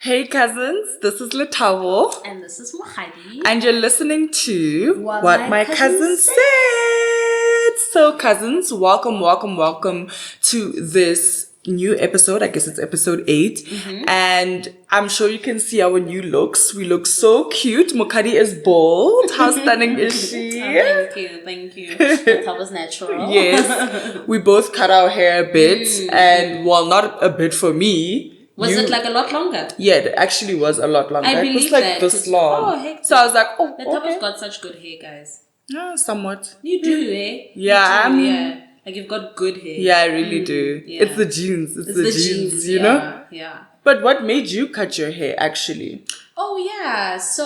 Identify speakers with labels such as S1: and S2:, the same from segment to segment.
S1: Hey cousins, this is Lethabo.
S2: And this is Mokgadi.
S1: And you're listening to What My Cousin Said. So cousins, welcome to this new episode. I guess it's episode 8. Mm-hmm. And I'm sure you can see our new looks. We look so cute. Mokgadi is bald. How stunning is she?
S2: Thank you. That was natural.
S1: Yes. We both cut our hair a bit. And well, not a bit for me.
S2: Was it like a lot longer?
S1: Yeah, it actually was a lot longer.
S2: I believe
S1: it was like
S2: that,
S1: this long.
S2: Oh, heck.
S1: So I was like, oh,
S2: Letabo's got such good hair, guys.
S1: Yeah, somewhat.
S2: You do, eh?
S1: Yeah, I mean,
S2: yeah. Like you've got good hair.
S1: Yeah, I really do. Yeah. It's the genes. It's the genes, you know?
S2: Yeah.
S1: But what made you cut your hair, actually?
S2: Oh, yeah. So,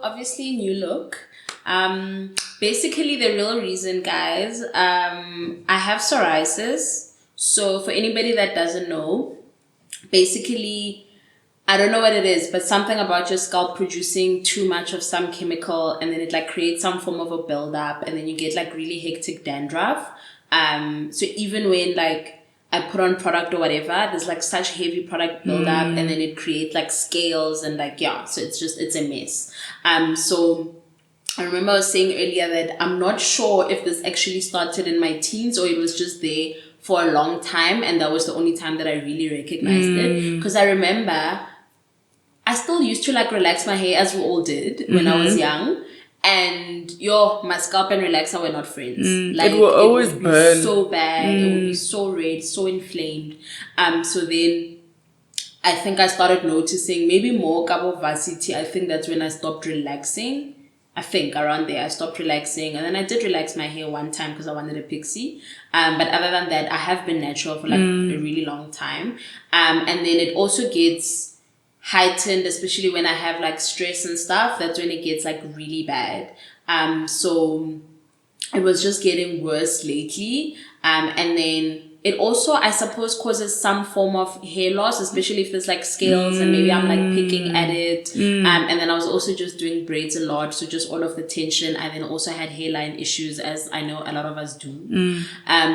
S2: obviously, new look. Basically, the real reason, guys, I have psoriasis. So, for anybody that doesn't know, basically, I don't know what it is, but something about your scalp producing too much of some chemical, and then it like creates some form of a buildup, and then you get like really hectic dandruff. So even when like I put on product or whatever, there's like such heavy product buildup, and then it creates like scales and like so it's a mess. So I remember I was saying earlier that I'm not sure if this actually started in my teens or it was just there for a long time, and that was the only time that I really recognized it. Because I remember I still used to like relax my hair, as we all did when I was young. And my scalp and relaxer were not friends. Like
S1: it will always burn
S2: so bad. It would be so red, so inflamed. So then I think I started noticing maybe more Cabo Varsity. I think that's when I stopped relaxing. I think around there I stopped relaxing, and then I did relax my hair one time because I wanted a pixie. But other than that, I have been natural for like a really long time. And then it also gets heightened, especially when I have like stress and stuff. That's when it gets like really bad. So it was just getting worse lately. And then it also, I suppose, causes some form of hair loss, especially if there's like scales and maybe I'm like picking at it. And then I was also just doing braids a lot. So just all of the tension. I then also had hairline issues, as I know a lot of us do.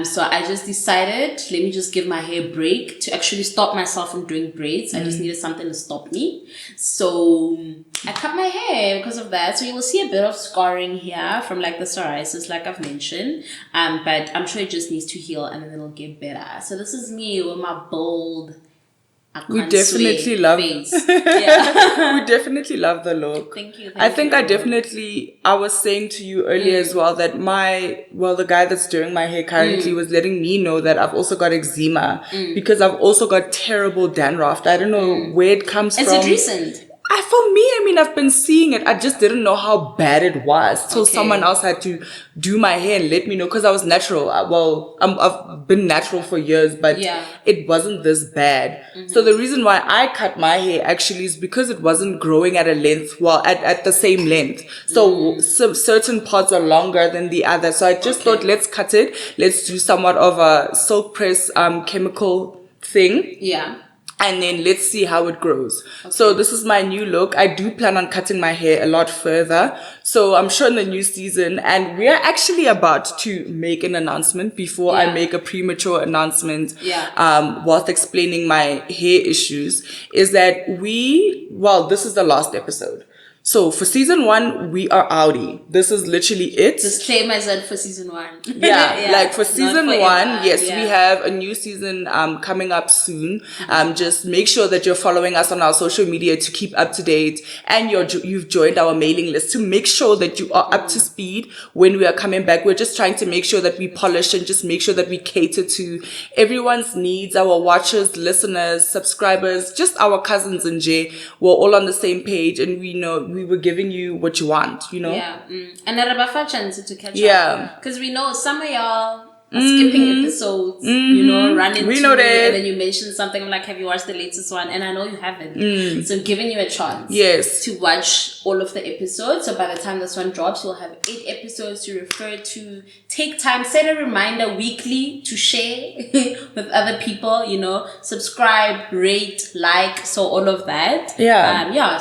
S2: So I just decided, let me just give my hair a break to actually stop myself from doing braids. I just needed something to stop me. So I cut my hair because of that. So you will see a bit of scarring here from like the psoriasis, like I've mentioned. But I'm sure it just needs to heal and then it'll get better. So this is me with my bold,
S1: we definitely love
S2: face. Yeah.
S1: We definitely love the look.
S2: Thank you.
S1: I was saying to you earlier as well that the guy that's doing my hair currently was letting me know that I've also got eczema because I've also got terrible dandruff. I don't know where it comes from.
S2: Is it recent?
S1: For me, I mean, I've been seeing it. I just didn't know how bad it was till someone else had to do my hair and let me know, because I was natural. I've been natural for years, but it wasn't this bad. So the reason why I cut my hair actually is because it wasn't growing at a length, at the same length. So some certain parts are longer than the other. So I just thought, let's cut it. Let's do somewhat of a silk press chemical thing.
S2: Yeah.
S1: And then let's see how it grows. Okay. So this is my new look. I do plan on cutting my hair a lot further. So I'm sure in the new season, and we are actually about to make an announcement before I make a premature announcement, whilst explaining my hair issues, is that this is the last episode. So for season 1, we are outie. This is literally it.
S2: Disclaimer is that for season 1.
S1: Like for season 1, yes, we have a new season coming up soon. Just make sure that you're following us on our social media to keep up to date, and you've joined our mailing list to make sure that you are up to speed when we are coming back. We're just trying to make sure that we polish and just make sure that we cater to everyone's needs, our watchers, listeners, subscribers, just our cousins in J. We're all on the same page, and we know we were giving you what you want, you know?
S2: Yeah. And a chance to catch up. Because we know some of y'all are skipping episodes, you know, running
S1: we know that.
S2: And then you mentioned something, I'm like, have you watched the latest one? And I know you haven't. So I'm giving you a chance to watch all of the episodes. So by the time this one drops, you'll have 8 episodes to refer to. Take time, set a reminder weekly to share with other people, you know, subscribe, rate, like, so all of that.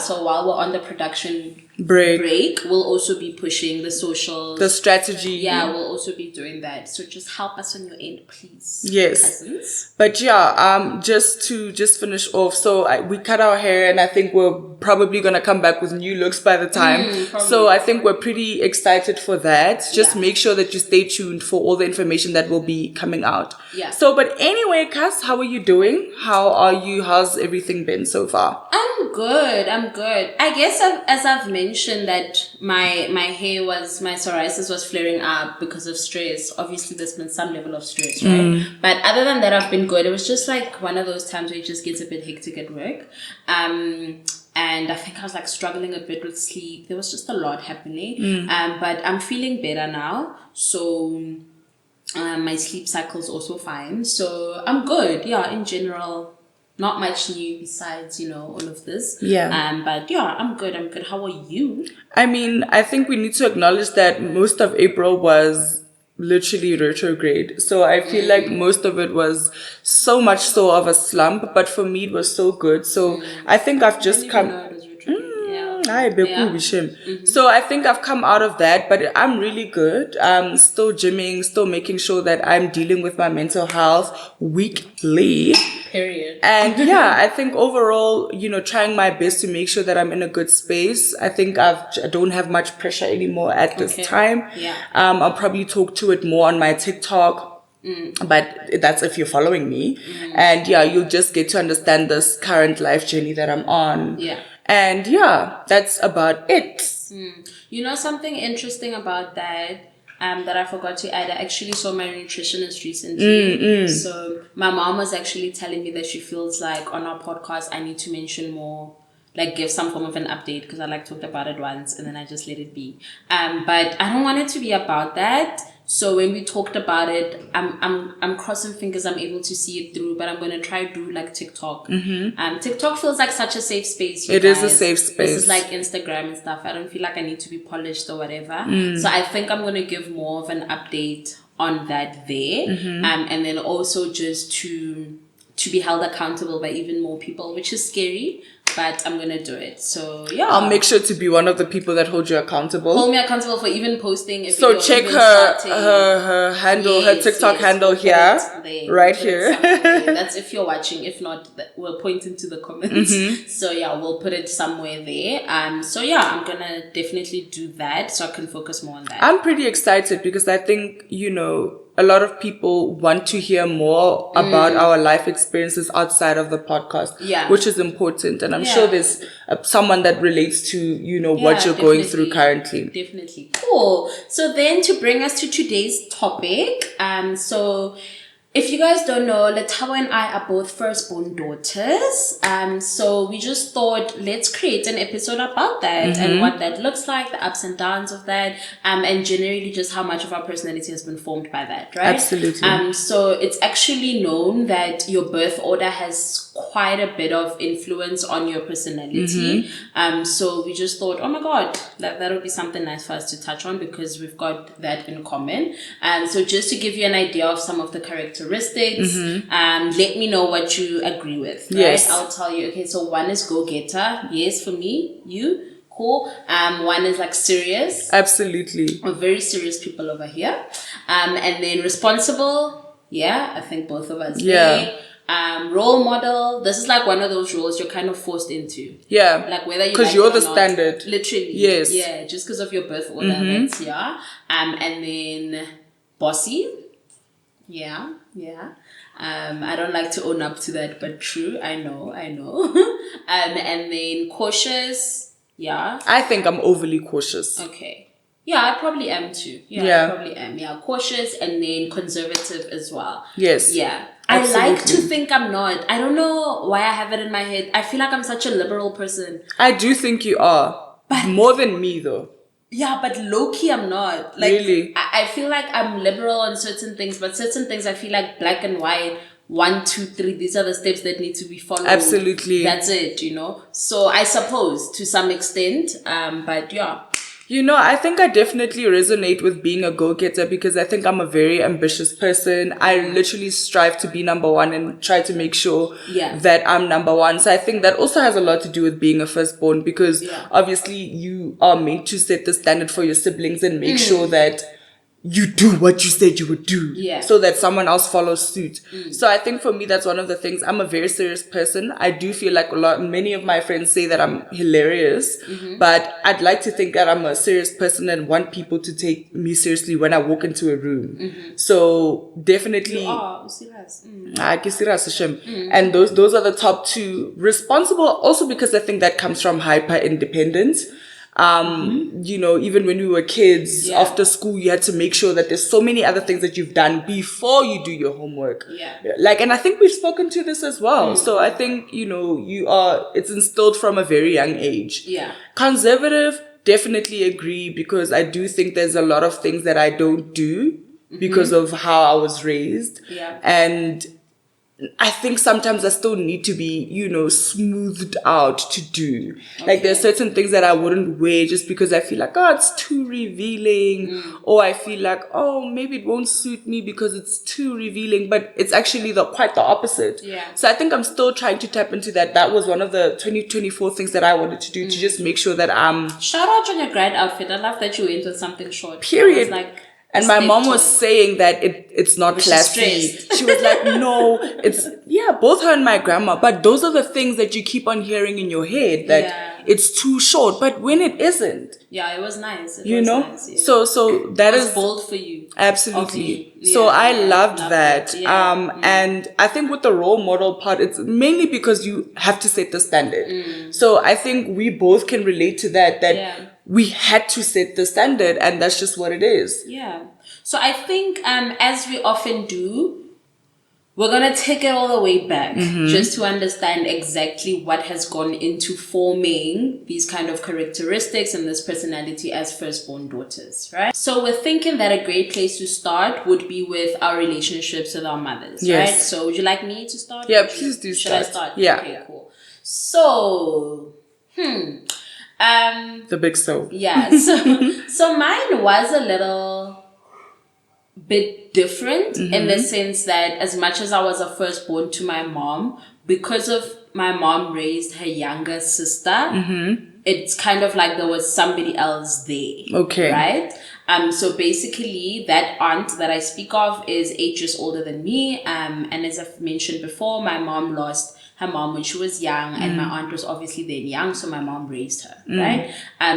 S2: So while we're on the production,
S1: break.
S2: We'll also be pushing the socials.
S1: The strategy.
S2: Yeah, we'll also be doing that. So just help us on your end, please.
S1: Yes.
S2: Cousins.
S1: But yeah, just to finish off. So we cut our hair, and I think we're probably gonna come back with new looks by the time. So I think we're pretty excited for that. Just make sure that you stay tuned for all the information that will be coming out.
S2: Yeah.
S1: So, but anyway, Cass, how are you doing? How are you? How's everything been so far?
S2: I'm good. I guess as I've mentioned that my psoriasis was flaring up because of stress. Obviously, there's been some level of stress, right? But other than that, I've been good. It was just like one of those times where it just gets a bit hectic at work. And I think I was like struggling a bit with sleep. There was just a lot happening. But I'm feeling better now. So my sleep cycle's also fine. So I'm good. Yeah, in general. Not much new besides, all of this.
S1: Yeah.
S2: But yeah, I'm good. How are you?
S1: I mean, I think we need to acknowledge that most of April was literally retrograde. So I feel like most of it was so much so of a slump, but for me it was so good. So I think I've just come. So I think I've come out of that, but I'm really good. Still gymming, still making sure that I'm dealing with my mental health weekly.
S2: Period.
S1: And yeah, I think overall, trying my best to make sure that I'm in a good space. I think I don't have much pressure anymore at this time.
S2: Yeah.
S1: I'll probably talk to it more on my TikTok. But that's if you're following me. And yeah, you'll just get to understand this current life journey that I'm on.
S2: Yeah.
S1: And yeah, that's about it.
S2: Something interesting about that that I forgot to add, I actually saw my nutritionist recently. So my mom was actually telling me that she feels like on our podcast I need to mention more, like give some form of an update, because I talked about it once and then I just let it be. But I don't want it to be about that. So when we talked about it, I'm crossing fingers I'm able to see it through, but I'm going to try to do TikTok. TikTok feels like such a safe space.
S1: It is a safe space.
S2: This is like Instagram and stuff. I don't feel like I need to be polished or whatever. So I think I'm going to give more of an update on that there. And then also just to be held accountable by even more people, which is scary. But I'm going to do it. So, yeah.
S1: I'll make sure to be one of the people that hold you accountable.
S2: Hold me accountable for even posting.
S1: So check her handle, her TikTok handle here. Right here.
S2: That's if you're watching. If not, we'll point into the comments. So, yeah, we'll put it somewhere there. So, yeah, I'm going to definitely do that so I can focus more on that.
S1: I'm pretty excited because I think, a lot of people want to hear more about our life experiences outside of the podcast, which is important. And I'm sure there's someone that relates to, what you're going through currently.
S2: Definitely. Cool. So then to bring us to today's topic, so if you guys don't know, Lethabo and I are both firstborn daughters. So we just thought, let's create an episode about that and what that looks like, the ups and downs of that, and generally just how much of our personality has been formed by that, right?
S1: Absolutely.
S2: So it's actually known that your birth order has quite a bit of influence on your personality. So we just thought, oh my God, that would be something nice for us to touch on because we've got that in common. So just to give you an idea of some of the characteristics, let me know what you agree with, right?
S1: Yes.
S2: I'll tell you, okay, so one is go-getter. Yes, for me. You? Cool. One is serious.
S1: Absolutely.
S2: We're very serious people over here. And then responsible. Yeah, I think both of us.
S1: Yeah.
S2: Role model. This is one of those roles you're kind of forced into.
S1: Yeah.
S2: Whether you
S1: because you're the standard.
S2: Literally.
S1: Yes.
S2: Yeah, just because of your birth order. That's and then bossy. Yeah. I don't like to own up to that, but true. I know. And then cautious. Yeah.
S1: I think I'm overly cautious.
S2: Okay. Yeah, I probably am too. Yeah, I probably am. Yeah, cautious and then conservative as well.
S1: Yes.
S2: Yeah.
S1: Absolutely.
S2: I like to think I'm not. I don't know why I have it in my head. I feel like I'm such a liberal person.
S1: I do think you are. But more than me though.
S2: Yeah, but low-key I'm not.
S1: Really?
S2: I feel like I'm liberal on certain things, but certain things I feel like black and white, 1, 2, 3, these are the steps that need to be followed.
S1: Absolutely.
S2: That's it, So I suppose to some extent, but yeah.
S1: I think I definitely resonate with being a go-getter because I think I'm a very ambitious person. I literally strive to be number one and try to make sure that I'm number one. So I think that also has a lot to do with being a firstborn because obviously you are meant to set the standard for your siblings and make sure that you do what you said you would do so that someone else follows suit. So I think for me, that's one of the things. I'm a very serious person. I do feel like many of my friends say that I'm hilarious, but I'd like to think that I'm a serious person and want people to take me seriously when I walk into a room. So definitely.
S2: You are serious.
S1: And those are the top two. Responsible also because I think that comes from hyper independence. Even when we were kids, after school, you had to make sure that there's so many other things that you've done before you do your homework. And I think we've spoken to this as well. So I think, it's instilled from a very young age. Conservative, definitely agree because I do think there's a lot of things that I don't do because of how I was raised. And I think sometimes I still need to be, smoothed out to do. Like there's certain things that I wouldn't wear just because I feel like, oh, it's too revealing. Or I feel like, oh, maybe it won't suit me because it's too revealing. But it's actually quite the opposite. So I think I'm still trying to tap into that. That was one of the 2024 things that I wanted to do to just make sure that I'm...
S2: Shout out on your grad outfit. I love that you went with something short.
S1: Period. And my mom was saying that it's not classy. She was like, no, both her and my grandma. But those are the things that you keep on hearing in your head that it's too short. But when it isn't.
S2: Yeah, it was nice. Nice, yeah.
S1: So that is
S2: bold for you.
S1: Absolutely. So I loved that. And I think with the role model part, it's mainly because you have to set the standard. So I think we both can relate to that we had to set the standard and that's just what it is.
S2: So I think as we often do, we're going to take it all the way back just to understand exactly what has gone into forming these kind of characteristics and this personality as firstborn daughters, right? So we're thinking that a great place to start would be with our relationships with our mothers, right? So would you like me to start?
S1: Yeah, please do start.
S2: Should I start?
S1: Yeah.
S2: Okay, cool. So,
S1: the big stove.
S2: Yeah. So mine was a little bit different in the sense that as much as I was a firstborn to my mom, because of my mom raised her younger sister, it's kind of like there was somebody else there. Okay. Right? So basically that aunt that I speak of is 8 years older than me. And as I've mentioned before, my mom lost her mom when she was young and my aunt was obviously then young, so my mom raised her, right?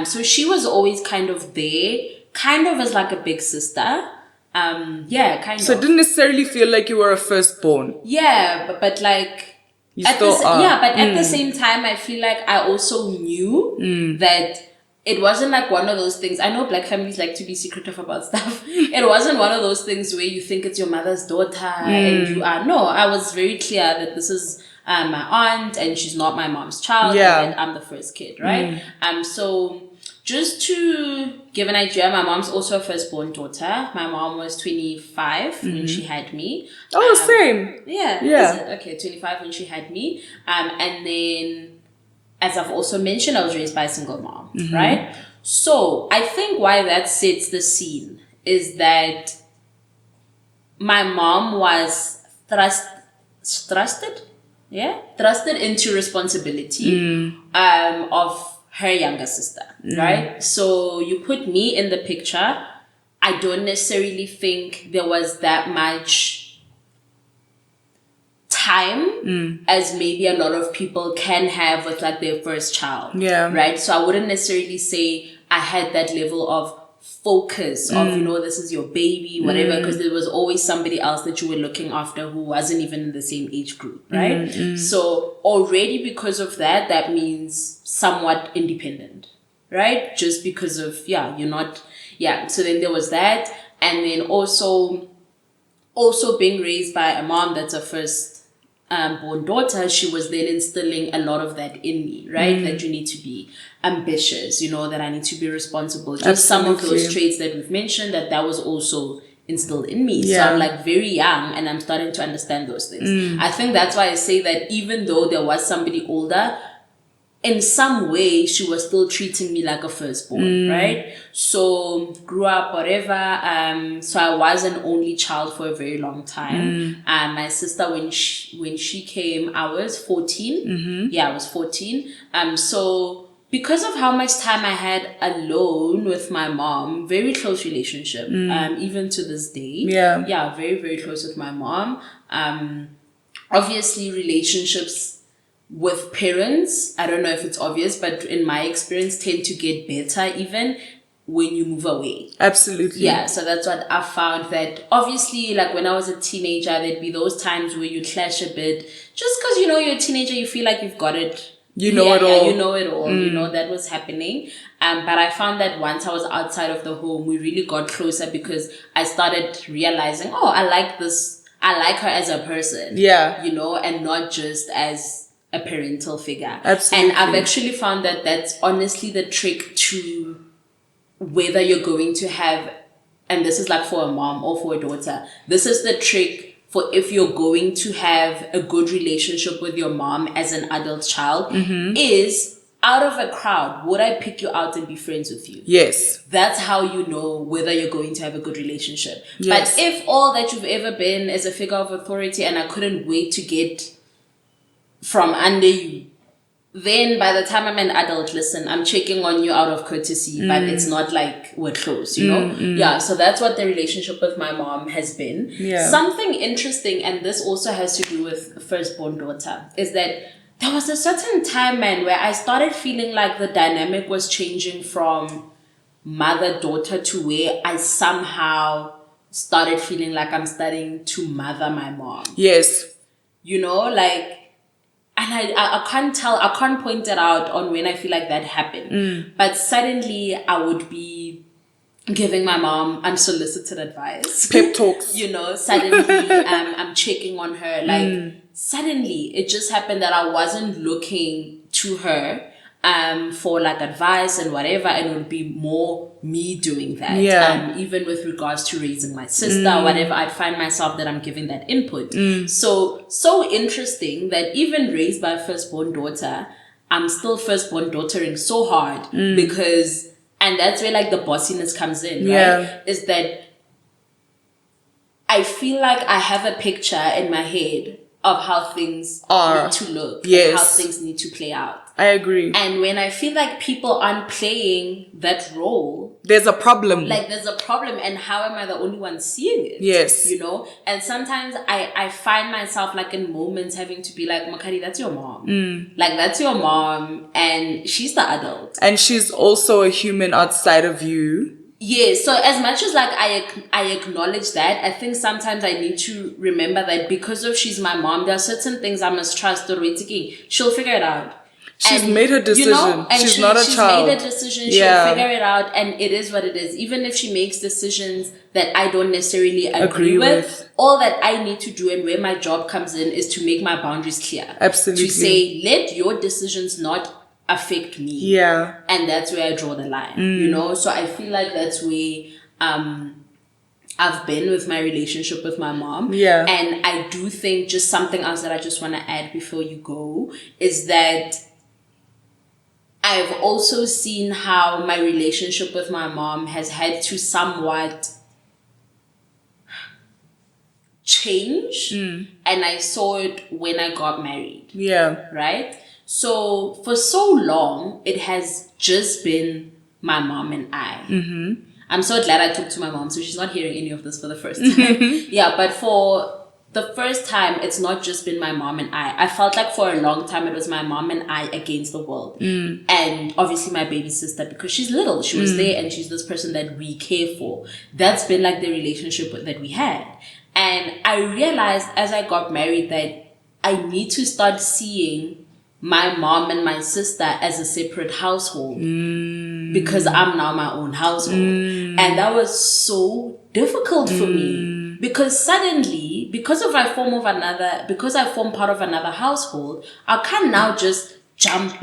S2: So she was always kind of there, kind of as like a big sister. Kind of.
S1: So it didn't necessarily feel like you were a firstborn.
S2: Yeah, but like
S1: you still are.
S2: Yeah, but at the same time I feel like I also knew that it wasn't like one of those things. I know black families like to be secretive about stuff. It wasn't one of those things where you think it's your mother's daughter and you are. No, I was very clear that this is my aunt and she's not my mom's child and I'm the first kid, right? So just to give an idea, my mom's also a firstborn daughter. My mom was 25 when she had me.
S1: Same.
S2: Yeah. Okay, 25 when she had me. And then, as I've also mentioned, I was raised by a single mom, right? So I think why that sets the scene is that my mom was thrusted into responsibility of her younger sister, right? So you put me in the picture. I don't necessarily think there was that much time as maybe a lot of people can have with like their first child, right? So I wouldn't necessarily say I had that level of focus of, this is your baby, whatever, because there was always somebody else that you were looking after who wasn't even in the same age group, right? So already because of that, that means somewhat independent, right? Just because of, you're not, so then there was that. And then also being raised by a mom that's a first born daughter, she was then instilling a lot of that in me, right? That you need to be ambitious, that I need to be responsible. Just some of those traits that we've mentioned, that was also instilled in me. So I'm like very young and I'm starting to understand those things. I think that's why I say that even though there was somebody older, in some way, she was still treating me like a firstborn, right? So grew up, whatever. So I was an only child for a very long time. My sister, when she came, I was 14. Yeah, I was 14. So because of how much time I had alone with my mom, very close relationship, even to this day. Yeah, very, very close with my mom. Obviously, relationships with parents, I don't know if it's obvious, but in my experience, tend to get better even when you move away.
S1: Absolutely.
S2: Yeah, so that's what I found, that obviously, like when I was a teenager, there'd be those times where you clash a bit. Just because, you know, you're a teenager, you feel like you've got it.
S1: You know it all.
S2: You know it all. You know that was happening. But I found that once I was outside of the home, we really got closer because I started realizing, oh, I like this. I like her as a person.
S1: Yeah.
S2: You know, and not just as a parental figure.
S1: Absolutely.
S2: And I've actually found that that's honestly the trick to whether you're going to have, and this is like for a mom or for a daughter, this is the trick for if you're going to have a good relationship with your mom as an adult child, is out of a crowd, would I pick you out and be friends with you?
S1: Yes.
S2: That's how you know whether you're going to have a good relationship.
S1: Yes.
S2: But if all that you've ever been is a figure of authority and I couldn't wait to get from under you, then by the time I'm an adult, listen, I'm checking on you out of courtesy, but it's not like we're close, you know? Yeah, so that's what the relationship with my mom has been.
S1: Yeah.
S2: Something interesting, and this also has to do with firstborn daughter, is that there was a certain time, man, where I started feeling like the dynamic was changing from mother-daughter to where I somehow started feeling like I'm starting to mother my mom.
S1: Yes.
S2: You know, like, and I can't point it out on when I feel like that happened. But suddenly I would be giving my mom unsolicited advice.
S1: Pep talks.
S2: You know, suddenly I'm checking on her. Like, suddenly it just happened that I wasn't looking to her for like advice and whatever, and it would be more me doing that.
S1: Yeah.
S2: Even with regards to raising my sister, whatever, I'd find myself that I'm giving that input. So interesting that even raised by a firstborn daughter, I'm still firstborn daughtering so hard because, and that's where like the bossiness comes in, right? Is that I feel like I have a picture in my head of how things need to look, and how things need to play out.
S1: I agree.
S2: And when I feel like people aren't playing that role,
S1: there's a problem.
S2: Like there's a problem, and how am I the only one seeing it?
S1: Yes.
S2: You know? And sometimes I find myself like in moments having to be like, Mokgadi, that's your mom. Like that's your mom, and she's the adult.
S1: And she's also a human outside of you.
S2: Yeah, so as much as like I acknowledge that, I think sometimes I need to remember that because of she's my mom, there are certain things I must trust or she'll figure it out.
S1: She's made her decision. You know, and she's not a child.
S2: She's made a decision. She'll figure it out, and it is what it is. Even if she makes decisions that I don't necessarily agree with, all that I need to do and where my job comes in is to make my boundaries clear.
S1: Absolutely.
S2: To say, let your decisions not affect me.
S1: Yeah.
S2: And that's where I draw the line. You know, so I feel like that's where I've been with my relationship with my mom.
S1: Yeah.
S2: And I do think just something else that I just want to add before you go is that I've also seen how my relationship with my mom has had to somewhat change. And I saw it when I got married.
S1: Yeah.
S2: Right? So for so long, it has just been my mom and I. I'm so glad I talked to my mom, so she's not hearing any of this for the first time. Yeah, but for the first time, it's not just been my mom and I. I felt like for a long time, it was my mom and I against the world. And obviously my baby sister, because she's little. She was there and she's this person that we care for. That's been like the relationship that we had. And I realized as I got married that I need to start seeing my mom and my sister as a separate household because I'm now my own household. And that was so difficult for me because suddenly, because I form part of another household, I can't now just jump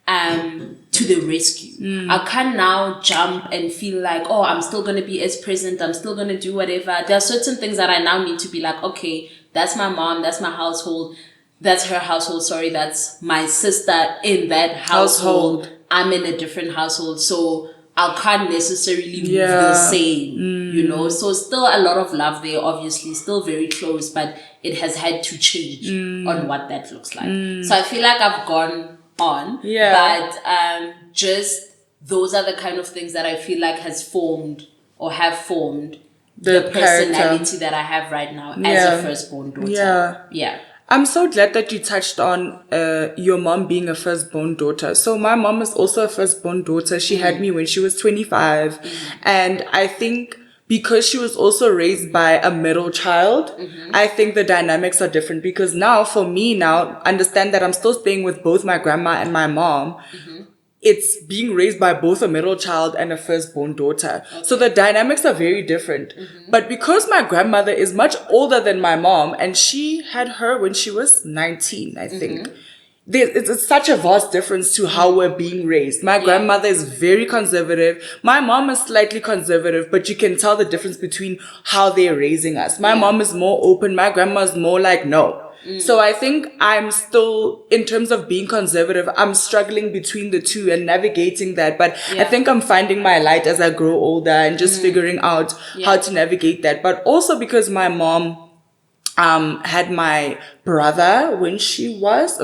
S2: to the rescue. I can't now jump and feel like, oh, I'm still going to be as present. I'm still going to do whatever. There are certain things that I now need to be like, okay, that's my mom. That's my household. that's her household. Sorry, that's my sister in that household. I'm in a different household, so I can't necessarily move the same, you know. So still a lot of love there, obviously, still very close, but it has had to change on what that looks like. So I feel like I've gone on, but just those are the kind of things that I feel like has formed or have formed the personality that I have right now as a firstborn daughter. Yeah.
S1: I'm so glad that you touched on your mom being a firstborn daughter. So my mom is also a firstborn daughter. She had me when she was 25. And I think because she was also raised by a middle child, I think the dynamics are different. Because now, for me now, understand that I'm still staying with both my grandma and my mom. It's being raised by both a middle child and a firstborn daughter. So the dynamics are very different. But because my grandmother is much older than my mom, and she had her when she was 19, I think. It's such a vast difference to how we're being raised. My grandmother is very conservative. My mom is slightly conservative, but you can tell the difference between how they're raising us. My mom is more open. My grandma is more like, no. So I think I'm still, in terms of being conservative, I'm struggling between the two and navigating that. But I think I'm finding my light as I grow older and just figuring out how to navigate that. But also because my mom had my brother when she was,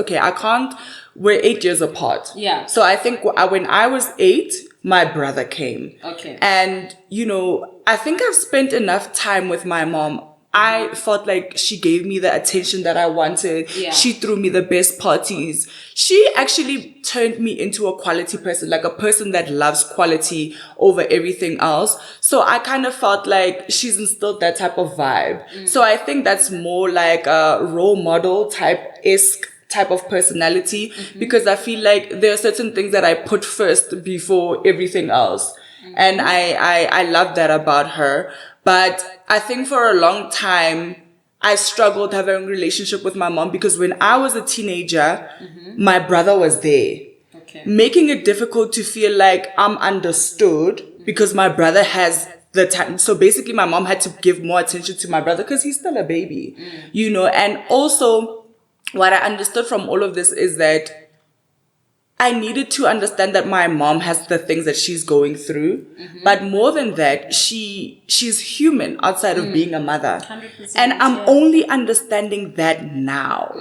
S1: we're 8 years apart.
S2: Yeah.
S1: So I think when I was 8, my brother came.
S2: Okay.
S1: And, you know, I think I've spent enough time with my mom. I felt like she gave me the attention that I wanted.
S2: Yeah.
S1: She threw me the best parties. She actually turned me into a quality person, like a person that loves quality over everything else. So I kind of felt like she's instilled that type of vibe. So I think that's more like a role model type-esque type of personality, because I feel like there are certain things that I put first before everything else. And I love that about her. But I think for a long time, I struggled having a relationship with my mom because when I was a teenager, my brother was there.
S2: Okay.
S1: Making it difficult to feel like I'm understood because my brother has the time. So basically my mom had to give more attention to my brother because he's still a baby, you know. And also what I understood from all of this is that I needed to understand that my mom has the things that she's going through. But more than that, she's human outside of being a mother.
S2: 100%,
S1: and I'm only understanding that now.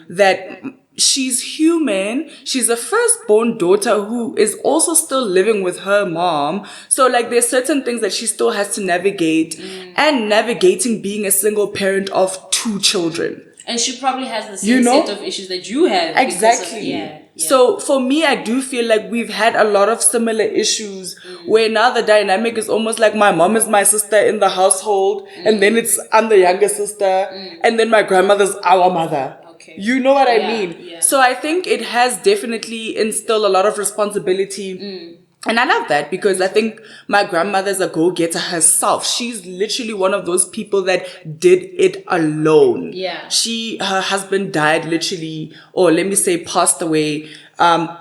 S1: That she's human. She's a firstborn daughter who is also still living with her mom. So like there's certain things that she still has to navigate, and navigating being a single parent of 2 children.
S2: And she probably has the same set of issues that you have.
S1: Exactly. So for me, I do feel like we've had a lot of similar issues where now the dynamic is almost like my mom is my sister in the household, and then I'm the younger sister, and then my grandmother's our mother.
S2: Okay.
S1: You know what I mean?
S2: Yeah.
S1: So I think it has definitely instilled a lot of responsibility. And I love that because I think my grandmother's a go-getter herself. She's literally one of those people that did it alone.
S2: Yeah.
S1: Her husband died literally, or let me say passed away,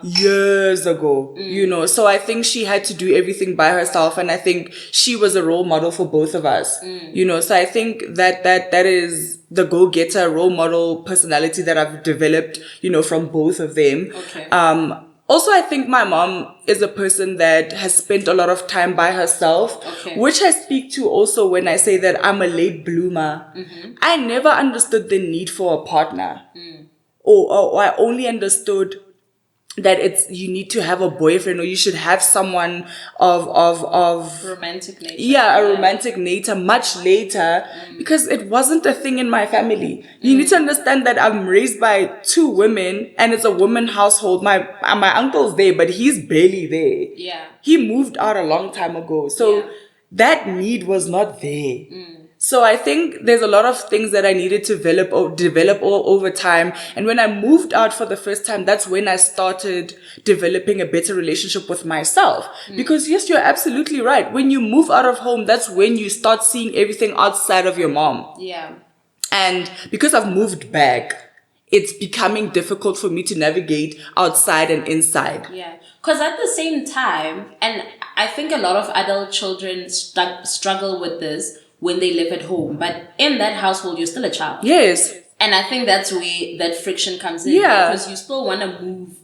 S1: years ago, you know. So I think she had to do everything by herself. And I think she was a role model for both of us, you know. So I think that is the go-getter role model personality that I've developed, you know, from both of them.
S2: Okay.
S1: Also, I think my mom is a person that has spent a lot of time by herself, which I speak to also when I say that I'm a late bloomer. I never understood the need for a partner, or I only understood that you need to have a boyfriend, or you should have someone of
S2: romantic nature.
S1: Yeah, a romantic nature much later, because it wasn't a thing in my family. You need to understand that I'm raised by 2 women, and it's a woman household. My uncle's there, but he's barely there.
S2: Yeah.
S1: He moved out a long time ago. So that need was not there. So I think there's a lot of things that I needed to develop all over time. And when I moved out for the first time, that's when I started developing a better relationship with myself. Because yes, you're absolutely right. When you move out of home, that's when you start seeing everything outside of your mom.
S2: Yeah.
S1: And because I've moved back, it's becoming difficult for me to navigate outside and inside.
S2: Yeah. Because at the same time, and I think a lot of adult children struggle with this when they live at home, but in that household, you're still a child.
S1: Yes.
S2: And I think that's where that friction comes in.
S1: Yeah.
S2: Because you still want to move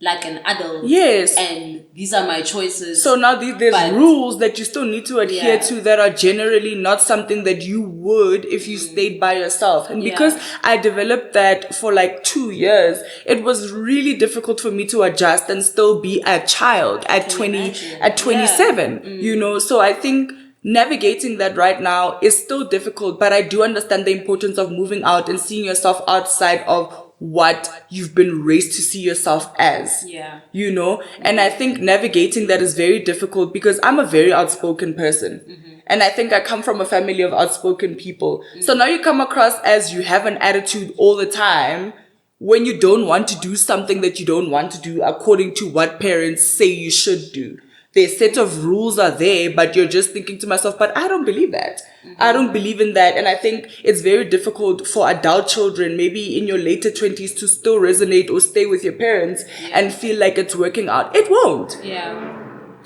S2: like an adult.
S1: Yes.
S2: And these are my choices.
S1: So now there's rules that you still need to adhere to that are generally not something that you would if you stayed by yourself. And because I developed that for like 2 years, it was really difficult for me to adjust and still be a child at 27, you know? So I think navigating that right now is still difficult, but I do understand the importance of moving out and seeing yourself outside of what you've been raised to see yourself as.
S2: Yeah.
S1: You know? And I think navigating that is very difficult because I'm a very outspoken person. And I think I come from a family of outspoken people. So now you come across as you have an attitude all the time when you don't want to do something that you don't want to do according to what parents say you should do. Their set of rules are there, but you're just thinking to myself, but I don't believe that. I don't believe in that. And I think it's very difficult for adult children, maybe in your later 20s, to still resonate or stay with your parents and feel like it's working out. It won't.
S2: Yeah.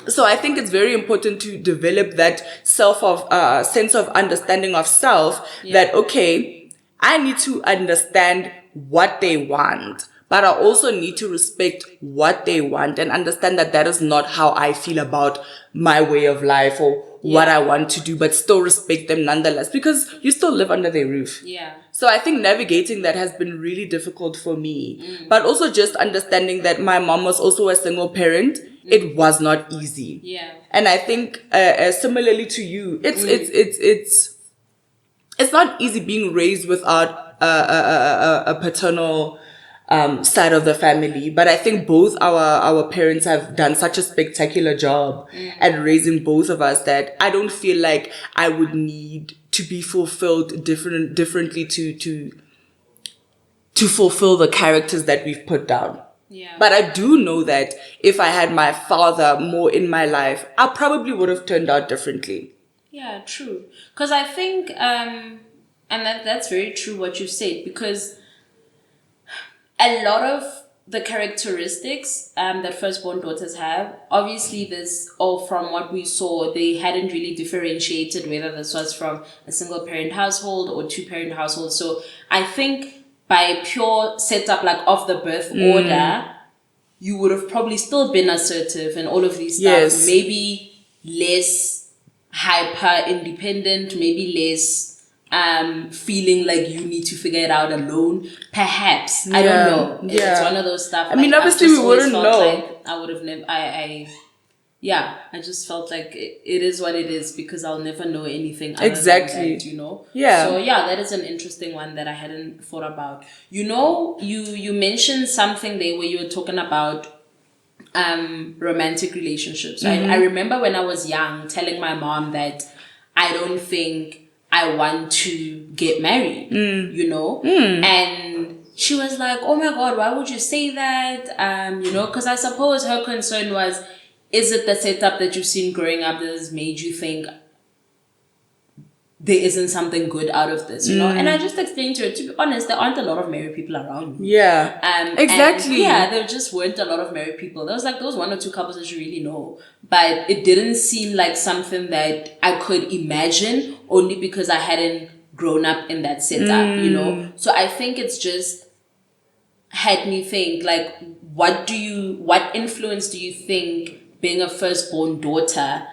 S1: So I think it's very important to develop that sense of understanding of self that, okay, I need to understand what they want. But I also need to respect what they want and understand that that is not how I feel about my way of life or what I want to do, but still respect them nonetheless because you still live under their roof.
S2: Yeah.
S1: So I think navigating that has been really difficult for me. But also just understanding that my mom was also a single parent. It was not easy.
S2: Yeah.
S1: And I think similarly to you, it's not easy being raised without a paternal side of the family, but I think both our parents have done such a spectacular job at raising both of us that I don't feel like I would need to be fulfilled differently to fulfill the characters that we've put down.
S2: Yeah.
S1: But I do know that if I had my father more in my life, I probably would have turned out differently.
S2: Yeah, true. Because I think, and that's very true what you said, because a lot of the characteristics that firstborn daughters have, obviously this, or from what we saw, they hadn't really differentiated whether this was from a single parent household or 2-parent household. So I think by pure setup, like of the birth order, you would have probably still been assertive and all of these stuff. Maybe less hyper independent, maybe less feeling like you need to figure it out alone. Perhaps. I don't know. It's one of those stuff.
S1: I mean, obviously we wouldn't know.
S2: Like I would have never, I just felt like it is what it is because I'll never know anything other than that, you know?
S1: Yeah.
S2: So yeah, that is an interesting one that I hadn't thought about. You know, you mentioned something there where you were talking about romantic relationships, right? I remember when I was young telling my mom that I don't think I want to get married, you know? And she was like, oh my God, why would you say that? You know, because I suppose her concern was, is it the setup that you've seen growing up that has made you think there isn't something good out of this, you know? And I just explained to her, to be honest, there aren't a lot of married people around me.
S1: Yeah. Exactly.
S2: There just weren't a lot of married people. There was like those 1 or 2 couples that you really know. But it didn't seem like something that I could imagine only because I hadn't grown up in that setup, you know? So I think it's just had me think, like, what influence do you think being a firstborn daughter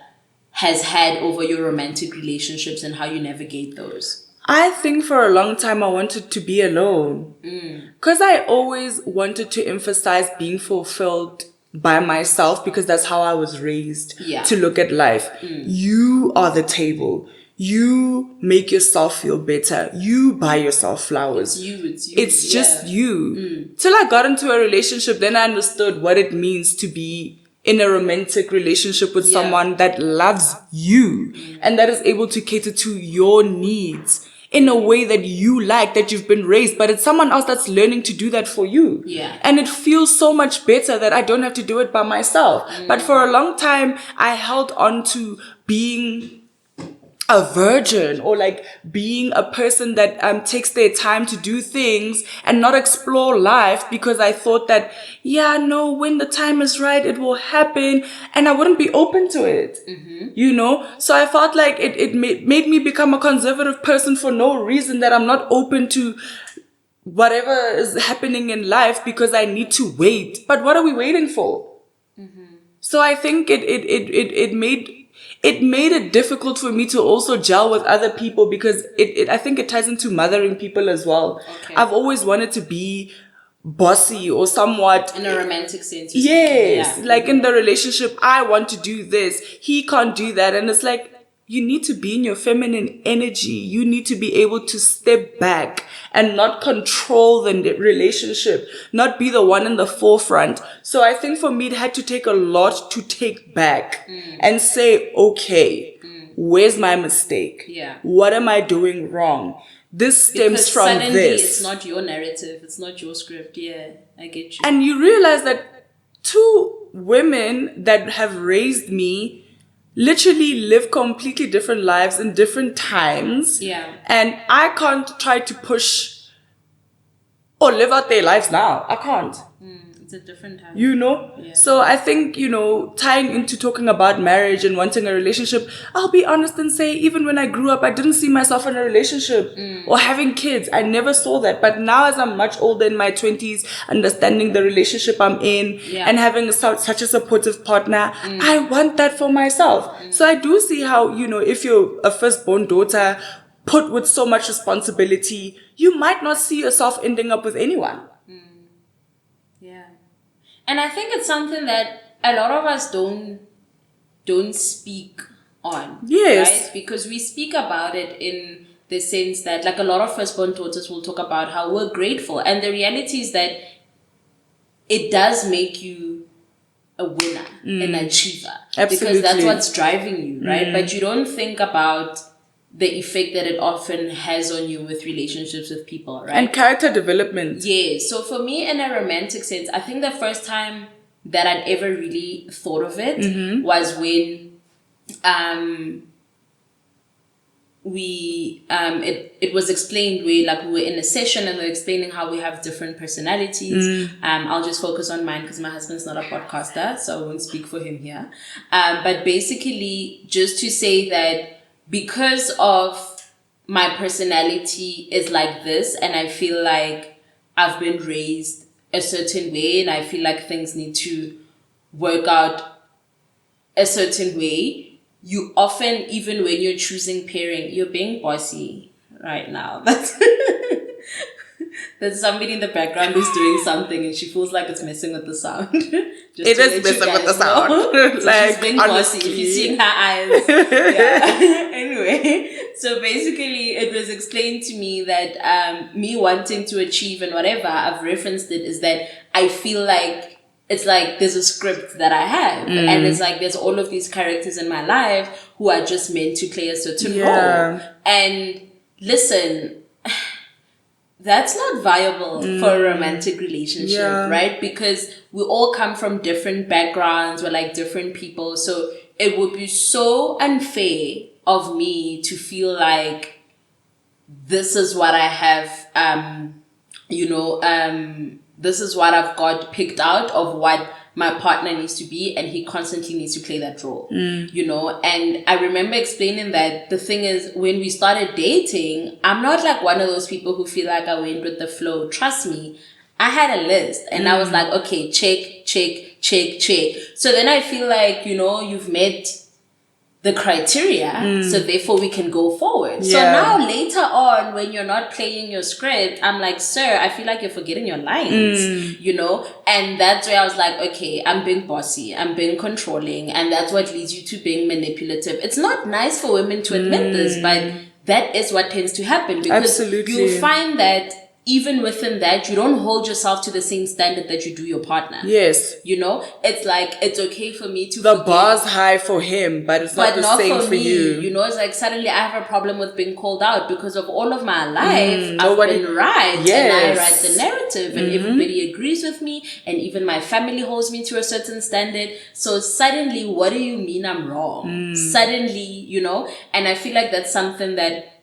S2: has had over your romantic relationships and how you navigate those?
S1: I think for a long time I wanted to be alone. Because I always wanted to emphasize being fulfilled by myself because that's how I was raised to look at life. You are the table. You make yourself feel better. You buy yourself flowers. It's just you. Till I got into a relationship, then I understood what it means to be in a romantic relationship with someone that loves you and that is able to cater to your needs in a way that you like, that you've been raised, but it's someone else that's learning to do that for you. And it feels so much better that I don't have to do it by myself. But for a long time, I held on to being a virgin or like being a person that takes their time to do things and not explore life because I thought that, when the time is right, it will happen, and I wouldn't be open to it, you know? So I felt like it made me become a conservative person for no reason, that I'm not open to whatever is happening in life because I need to wait. But what are we waiting for? So I think it made it difficult for me to also gel with other people because I think it ties into mothering people as well.
S2: Okay.
S1: I've always wanted to be bossy or somewhat
S2: in a romantic sense.
S1: Yes, like in the relationship, I want to do this. He can't do that. And it's like, you need to be in your feminine energy. You need to be able to step back and not control the relationship, not be the one in the forefront. So I think for me, it had to take a lot to take back and say, okay, where's my mistake?
S2: Yeah.
S1: What am I doing wrong? This stems
S2: because
S1: from
S2: suddenly
S1: this.
S2: It's not your narrative. It's not your script. Yeah, I get you.
S1: And you realize that two women that have raised me literally live completely different lives in different times.
S2: Yeah.
S1: And I can't try to push or live out their lives now. I can't.
S2: It's a different time.
S1: You know?
S2: Yeah.
S1: So I think, tying into talking about marriage and wanting a relationship, I'll be honest and say, even when I grew up, I didn't see myself in a relationship or having kids. I never saw that. But now as I'm much older in my 20s, understanding the relationship I'm in and having such a supportive partner, I want that for myself. So I do see how, if you're a firstborn daughter put with so much responsibility, you might not see yourself ending up with anyone.
S2: Yeah. And I think it's something that a lot of us don't speak on.
S1: Yes.
S2: Right? Because we speak about it in the sense that, like, a lot of firstborn daughters will talk about how we're grateful. And the reality is that it does make you a winner, an achiever.
S1: Absolutely.
S2: Because that's what's driving you, right? But you don't think about the effect that it often has on you with relationships with people, right?
S1: And character development.
S2: Yeah. So for me, in a romantic sense, I think the first time that I'd ever really thought of it was when it was explained where, like, we were in a session and they're explaining how we have different personalities. I'll just focus on mine because my husband's not a podcaster, so I won't speak for him here. But basically, just to say that because of my personality is like this, and I feel like I've been raised a certain way, and I feel like things need to work out a certain way, you often, even when you're choosing pairing, you're being bossy right now. There's somebody in the background who's doing something and she feels like it's messing with the sound. It
S1: is messing with the sound.
S2: So she's being bossy. If you're seeing her eyes. Yeah. Anyway, so basically it was explained to me that me wanting to achieve and whatever, I've referenced it, is that I feel like it's like there's a script that I have. And it's like there's all of these characters in my life who are just meant to play a certain role. And listen, that's not viable for a romantic relationship, right? Because we all come from different backgrounds, we're like different people. So it would be so unfair of me to feel like this is what I have, this is what I've got picked out of what my partner needs to be, and he constantly needs to play that role, And I remember explaining that the thing is, when we started dating, I'm not like one of those people who feel like I went with the flow. Trust me, I had a list and I was like, okay, check, check, check, check. So then I feel like, you've met the criteria, so therefore we can go forward. So now later on, when you're not playing your script, I'm like, sir, I feel like you're forgetting your lines, and that's where I was like, okay, I'm being bossy, I'm being controlling, and that's what leads you to being manipulative. It's not nice for women to admit this, but that is what tends to happen, because you'll find that even within that, you don't hold yourself to the same standard that you do your partner.
S1: Yes.
S2: It's like, it's okay for me to
S1: the bar's high for him, but it's not the same for you.
S2: It's like suddenly I have a problem with being called out because of all of my life. I've been right. And I write the narrative and everybody agrees with me. And even my family holds me to a certain standard. So suddenly, what do you mean I'm wrong? Suddenly, and I feel like that's something that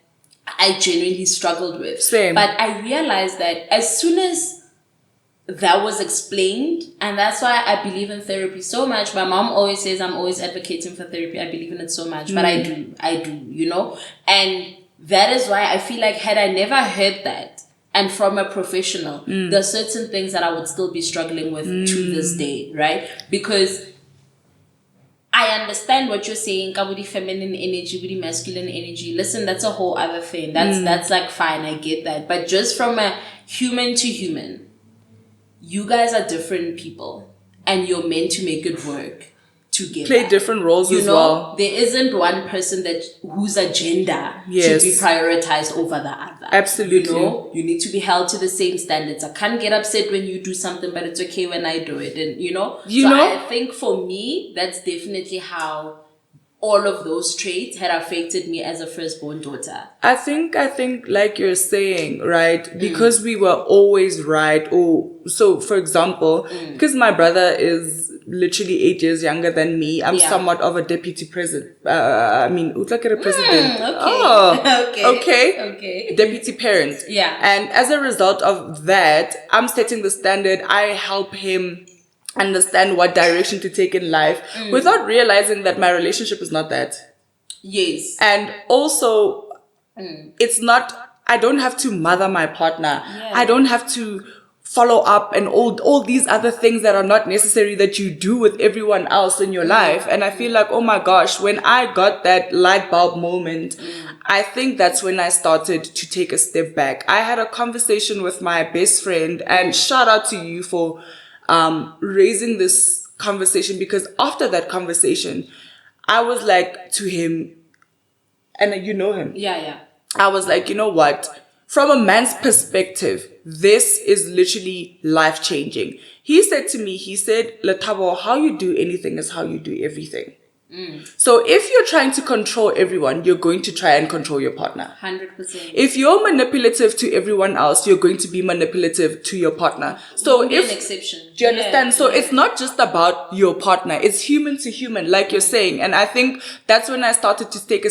S2: I genuinely struggled with.
S1: Same.
S2: But I realized that as soon as that was explained, and that's why I believe in therapy so much. My mom always says I'm always advocating for therapy. I believe in it so much, but I do, and that is why I feel like had I never heard that, and from a professional, there are certain things that I would still be struggling with to this day, right? Because I understand what you're saying, kabudi feminine energy, kabudi masculine energy. Listen, that's a whole other thing. That's like fine, I get that. But just from a human to human, you guys are different people, and you're meant to make it work together.
S1: Play different roles as well.
S2: There isn't one person whose agenda
S1: Yes.
S2: should be prioritized over the other.
S1: Absolutely.
S2: You need to be held to the same standards. I can't get upset when you do something, but it's okay when I do it. And I think for me, that's definitely how all of those traits had affected me as a firstborn daughter.
S1: I think like you're saying, right, because we were always right, so for example, because my brother is literally 8 years younger than me, I'm somewhat of a deputy president. President.
S2: Okay.
S1: Deputy parent.
S2: Yeah.
S1: And as a result of that, I'm setting the standard. I help him understand what direction to take in life without realizing that my relationship is not that.
S2: Yes.
S1: And also, it's not, I don't have to mother my partner.
S2: Yeah.
S1: I don't have to follow up and all these other things that are not necessary that you do with everyone else in your life. And I feel like, oh my gosh, when I got that light bulb moment, I think that's when I started to take a step back. I had a conversation with my best friend, and shout out to you for raising this conversation, because after that conversation, I was like to him, and you know him.
S2: Yeah.
S1: I was like, you know what? From a man's perspective, this is literally life-changing. He said to me, Lethabo, how you do anything is how you do everything. So if you're trying to control everyone, you're going to try and control your partner.
S2: 100%.
S1: If you're manipulative to everyone else, you're going to be manipulative to your partner. So
S2: be an exception.
S1: Do you understand? So it's not just about your partner. It's human to human, like you're saying. And I think that's when I started to take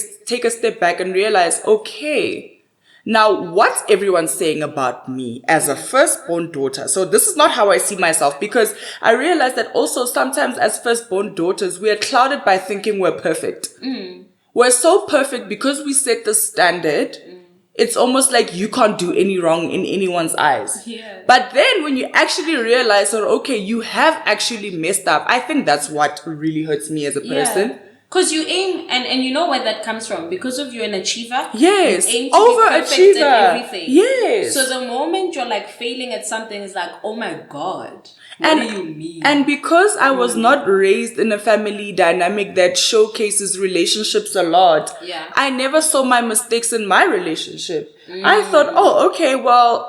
S1: a step back and realize, okay, now what's everyone saying about me as a firstborn daughter? So this is not how I see myself, because I realized that also sometimes as firstborn daughters, we are clouded by thinking we're perfect. We're so perfect because we set the standard. It's almost like you can't do any wrong in anyone's eyes.
S2: Yeah.
S1: But then when you actually realize that, okay, you have actually messed up, I think that's what really hurts me as a person.
S2: Yeah. Because you aim, and you know where that comes from. Because of you're an achiever.
S1: Yes.
S2: You aim to be perfect at everything.
S1: Yes.
S2: So the moment you're like failing at something, it's like, oh my God. What do you mean?
S1: And because I was not raised in a family dynamic that showcases relationships a lot, I never saw my mistakes in my relationship. I thought, oh, okay, well,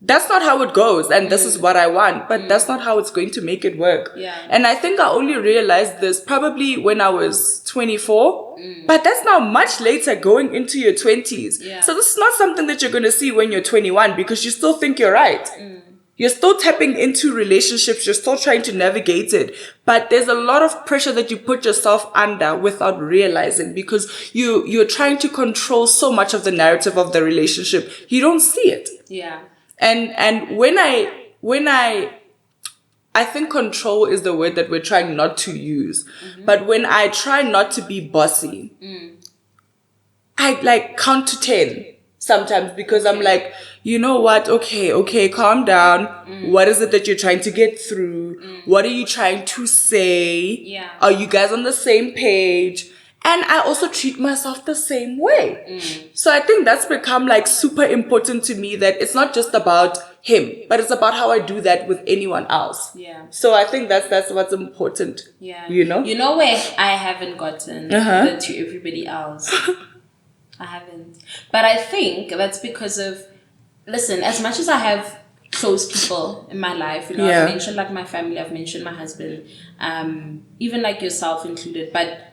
S1: that's not how it goes, and this is what I want, but that's not how it's going to make it work.
S2: Yeah.
S1: And I think I only realized this probably when I was 24, but that's now much later, going into your 20s.
S2: Yeah.
S1: So this is not something that you're going to see when you're 21, because you still think you're right. You're still tapping into relationships. You're still trying to navigate it. But there's a lot of pressure that you put yourself under without realizing, because you're trying to control so much of the narrative of the relationship. You don't see it.
S2: Yeah.
S1: And when I think control is the word that we're trying not to use. But when I try not to be bossy, I like count to 10 sometimes, because I'm like, you know what? Okay, calm down. What is it that you're trying to get through? What are you trying to say?
S2: Yeah.
S1: Are you guys on the same page? And I also treat myself the same way. So I think that's become like super important to me, that it's not just about him, but it's about how I do that with anyone else.
S2: Yeah.
S1: So I think that's what's important.
S2: Yeah.
S1: You know?
S2: You know where I haven't gotten that to everybody else? I haven't. But I think that's because of, listen, as much as I have close people in my life, I've mentioned like my family, I've mentioned my husband, even like yourself included, but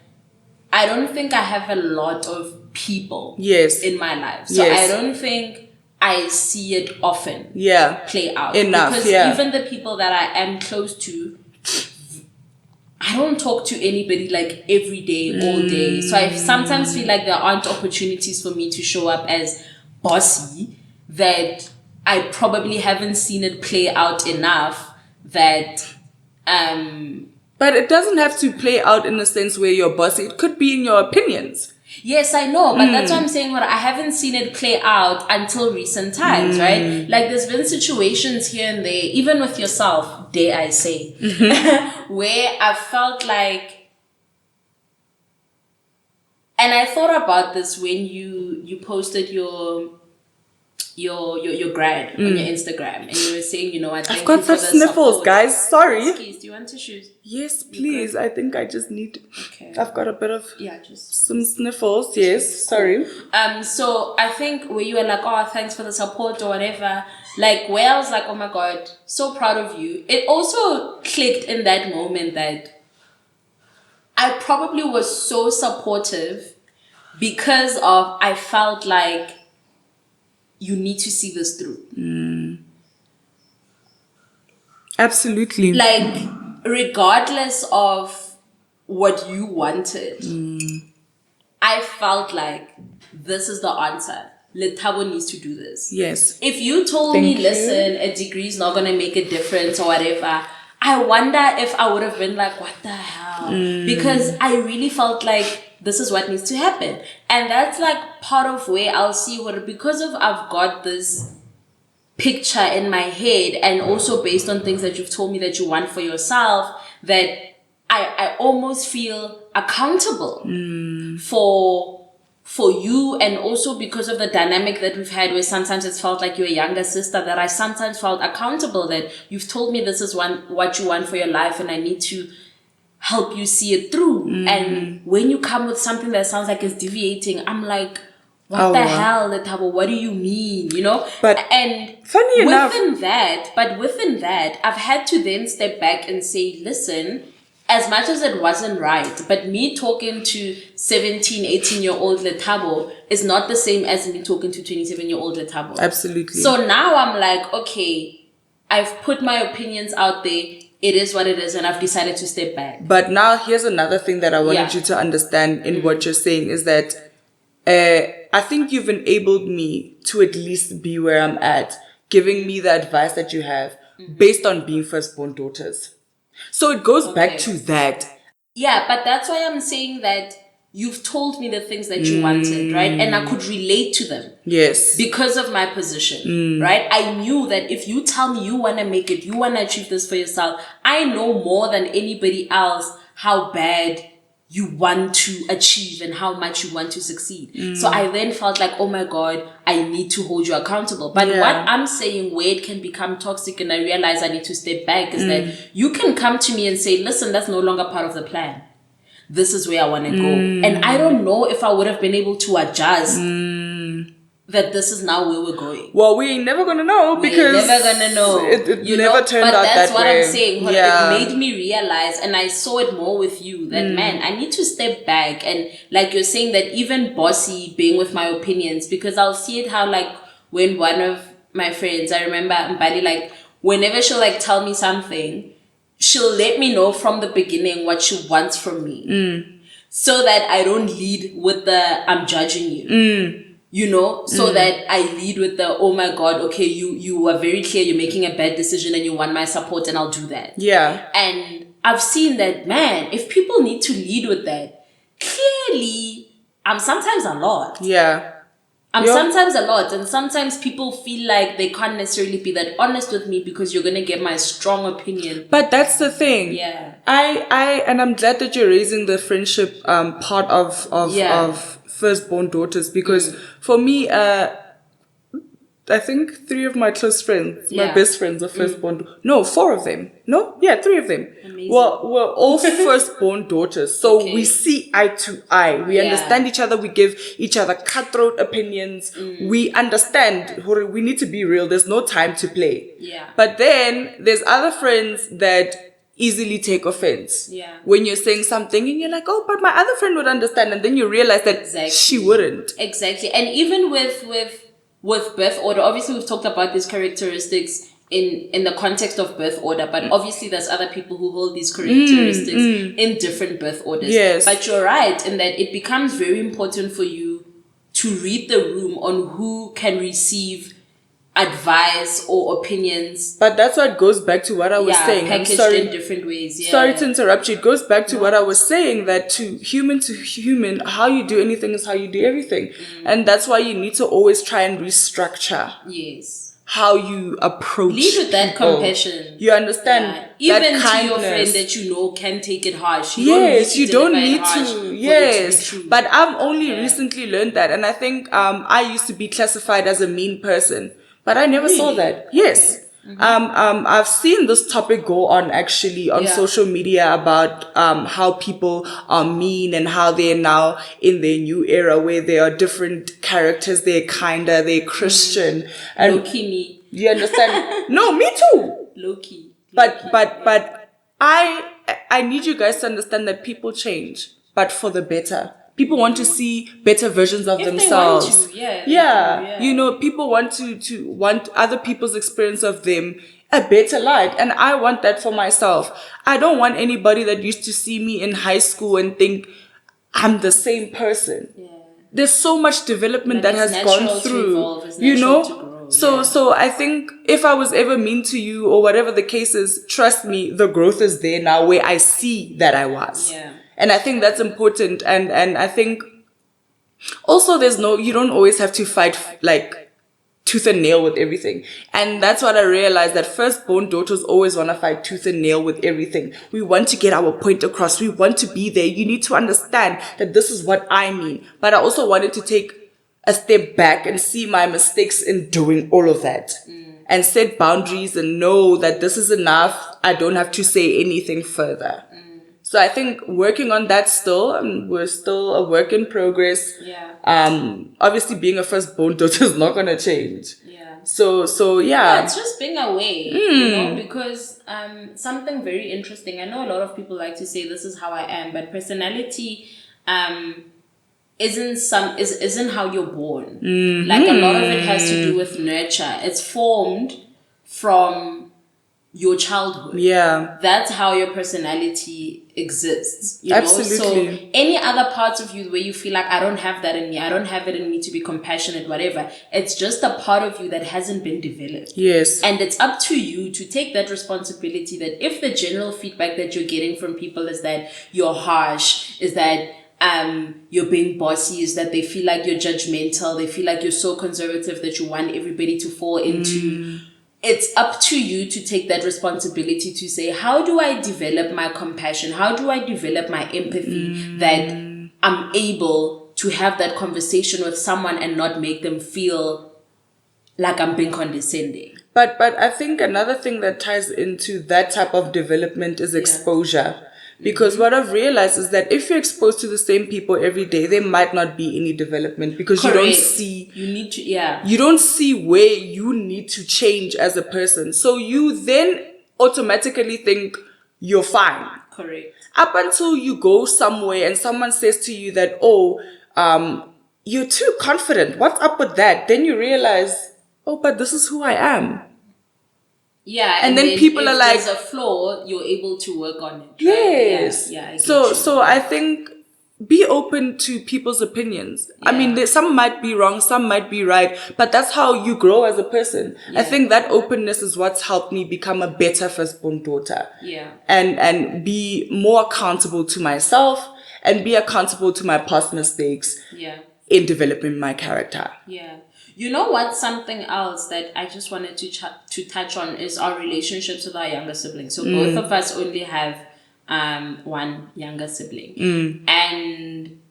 S2: I don't think I have a lot of people in my life. So I don't think I see it often play out.
S1: Enough,
S2: because even the people that I am close to, I don't talk to anybody like every day, all day. So I sometimes feel like there aren't opportunities for me to show up as bossy, that I probably haven't seen it play out enough that
S1: But it doesn't have to play out in a sense where you're bossy. It could be in your opinions.
S2: Yes, I know, but that's what I'm saying. What I haven't seen it play out until recent times, right? Like there's been situations here and there, even with yourself, dare I say, where I felt like, and I thought about this when you posted your grad on your Instagram, and you were saying, you know,
S1: I've got such sniffles, guys. Sorry.
S2: Excuse, do you want tissues?
S1: Yes, please. I think I just need.
S2: Okay.
S1: I've got a bit of
S2: just
S1: some sniffles. Yes, sorry.
S2: So I think where you were like, oh, thanks for the support or whatever. Like where I was like, oh my god, so proud of you. It also clicked in that moment that I probably was so supportive because of I felt like you need to see this through.
S1: Absolutely.
S2: Like, regardless of what you wanted, I felt like this is the answer. Lethabo needs to do this.
S1: Yes.
S2: If you told me, listen, a degree is not going to make a difference or whatever, I wonder if I would have been like, what the hell? Because I really felt like this is what needs to happen. And that's like part of where I'll see what, because of I've got this picture in my head, and also based on things that you've told me that you want for yourself, that I almost feel accountable for you, and also because of the dynamic that we've had where sometimes it's felt like you're a younger sister, that I sometimes felt accountable that you've told me this is what you want for your life and I need to help you see it through. And when you come with something that sounds like it's deviating, I'm like, what the hell, Lethabo? What do you mean? You know? And
S1: funny enough,
S2: within that, I've had to then step back and say, listen, as much as it wasn't right, but me talking to 17, 18-year-old Lethabo is not the same as me talking to 27-year-old Lethabo.
S1: Absolutely.
S2: So now I'm like, okay, I've put my opinions out there. It is what it is, and I've decided to step back.
S1: But now here's another thing that I wanted you to understand in what you're saying is that I think you've enabled me to at least be where I'm at, giving me the advice that you have based on being firstborn daughters. So it goes back to that.
S2: Yeah, but that's why I'm saying that you've told me the things that you wanted, right? And I could relate to them.
S1: Yes.
S2: Because of my position, right? I knew that if you tell me you want to make it, you want to achieve this for yourself, I know more than anybody else how bad you want to achieve and how much you want to succeed. So I then felt like, oh my God, I need to hold you accountable. But what I'm saying, where it can become toxic and I realize I need to step back, is that you can come to me and say, listen, that's no longer part of the plan. This is where I want to go. And I don't know if I would have been able to adjust that this is now where we're going.
S1: Well, we ain't never gonna know because
S2: we're never gonna know.
S1: It never turned out that way. But
S2: that's what I'm saying. What it made me realize, and I saw it more with you, that man, I need to step back. And like you're saying, that even bossy being with my opinions, because I'll see it how, like, when one of my friends, I remember Mbali, like, whenever she'll like tell me something, she'll let me know from the beginning what she wants from me. So that I don't lead with the I'm judging you. You know, so that I lead with the, oh my God, okay, you are very clear, you're making a bad decision and you want my support, and I'll do that. Yeah. And I've seen that, man, if people need to lead with that, clearly, I'm sometimes a lot. Yeah. I'm sometimes a lot, and sometimes people feel like they can't necessarily be that honest with me because you're going to get my strong opinion.
S1: But that's the thing. Yeah. And I'm glad that you're raising the friendship part of firstborn daughters, because for me, I think 3 of my close friends, my best friends, are firstborn. No, 4 of them. No, 3 of them. Amazing. We're all firstborn daughters, so we see eye to eye. We understand each other. We give each other cutthroat opinions. We understand we need to be real. There's no time to play. Yeah. But then there's other friends that easily take offense when you're saying something and you're like, oh, but my other friend would understand, and then you realize that she wouldn't.
S2: Exactly. And even with birth order, obviously we've talked about these characteristics in the context of birth order, but obviously there's other people who hold these characteristics in different birth orders. Yes. But you're right in that it becomes very important for you to read the room on who can receive advice or opinions.
S1: But that's what goes back to what I was saying.
S2: Packaged in different ways. Yeah.
S1: Sorry to interrupt you. It goes back to what I was saying, that to human, how you do anything is how you do everything. And that's why you need to always try and restructure.
S2: Yes.
S1: How you approach
S2: lead with that
S1: people.
S2: compassion.
S1: You understand?
S2: Even
S1: that kindness.
S2: to your friend that you know can take it harsh.
S1: You don't need to. Yes. But I've only recently learned that. And I think I used to be classified as a mean person. But I never saw that. Yes. Okay. Mm-hmm. I've seen this topic go on actually on social media about how people are mean and how they're now in their new era where there are different characters. They're kinder, they're Christian. And
S2: low-key me.
S1: You understand? No, me too.
S2: Low-key.
S1: But I need you guys to understand that people change, but for the better. People want to see better versions of themselves. You know, people want to want other people's experience of them a better light. And I want that for myself. I don't want anybody that used to see me in high school and think I'm the same person. Yeah. There's so much development that has gone through, you know? So I think if I was ever mean to you or whatever the case is, trust me, the growth is there now where I see that I was. Yeah. And I think that's important. And I think also you don't always have to fight like tooth and nail with everything. And that's what I realized, that firstborn daughters always want to fight tooth and nail with everything. We want to get our point across. We want to be there. You need to understand that this is what I mean. But I also wanted to take a step back and see my mistakes in doing all of that. And set boundaries and know that this is enough. I don't have to say anything further. So I think working on that still, we're still a work in progress. Yeah. Obviously being a firstborn daughter is not going to change. Yeah. So yeah.
S2: It's just being away, you know, because something very interesting. I know a lot of people like to say this is how I am, but personality isn't how you're born. Mm-hmm. Like a lot of it has to do with nurture. It's formed from your childhood. Yeah. That's how your personality exists. You Absolutely. Know? So any other parts of you where you feel like I don't have that in me, I don't have it in me to be compassionate, whatever. It's just a part of you that hasn't been developed. Yes. And it's up to you to take that responsibility, that if the general feedback that you're getting from people is that you're harsh, is that you're being bossy, is that they feel like you're judgmental, they feel like you're so conservative that you want everybody to fall into. It's up to you to take that responsibility to say, how do I develop my compassion? How do I develop my empathy that I'm able to have that conversation with someone and not make them feel like I'm being condescending?
S1: But I think another thing that ties into that type of development is exposure. Because what I've realized is that if you're exposed to the same people every day, there might not be any development, because you don't see, you don't see where you need to change as a person. So you then automatically think you're fine. Correct. Up until you go somewhere and someone says to you that, you're too confident. What's up with that? Then you realize, but this is who I am.
S2: Yeah, and then people are like, there's a flaw, you're able to work on it. Right?
S1: Yes. Yeah. So I think be open to people's opinions. Yeah. I mean, some might be wrong, some might be right, but that's how you grow as a person. Yeah. I think that openness is what's helped me become a better firstborn daughter. Yeah. And be more accountable to myself and be accountable to my past mistakes. Yeah. In developing my character.
S2: Yeah. You know what? Something else that I just wanted to touch on is our relationships with our younger siblings. So both of us only have one younger sibling. And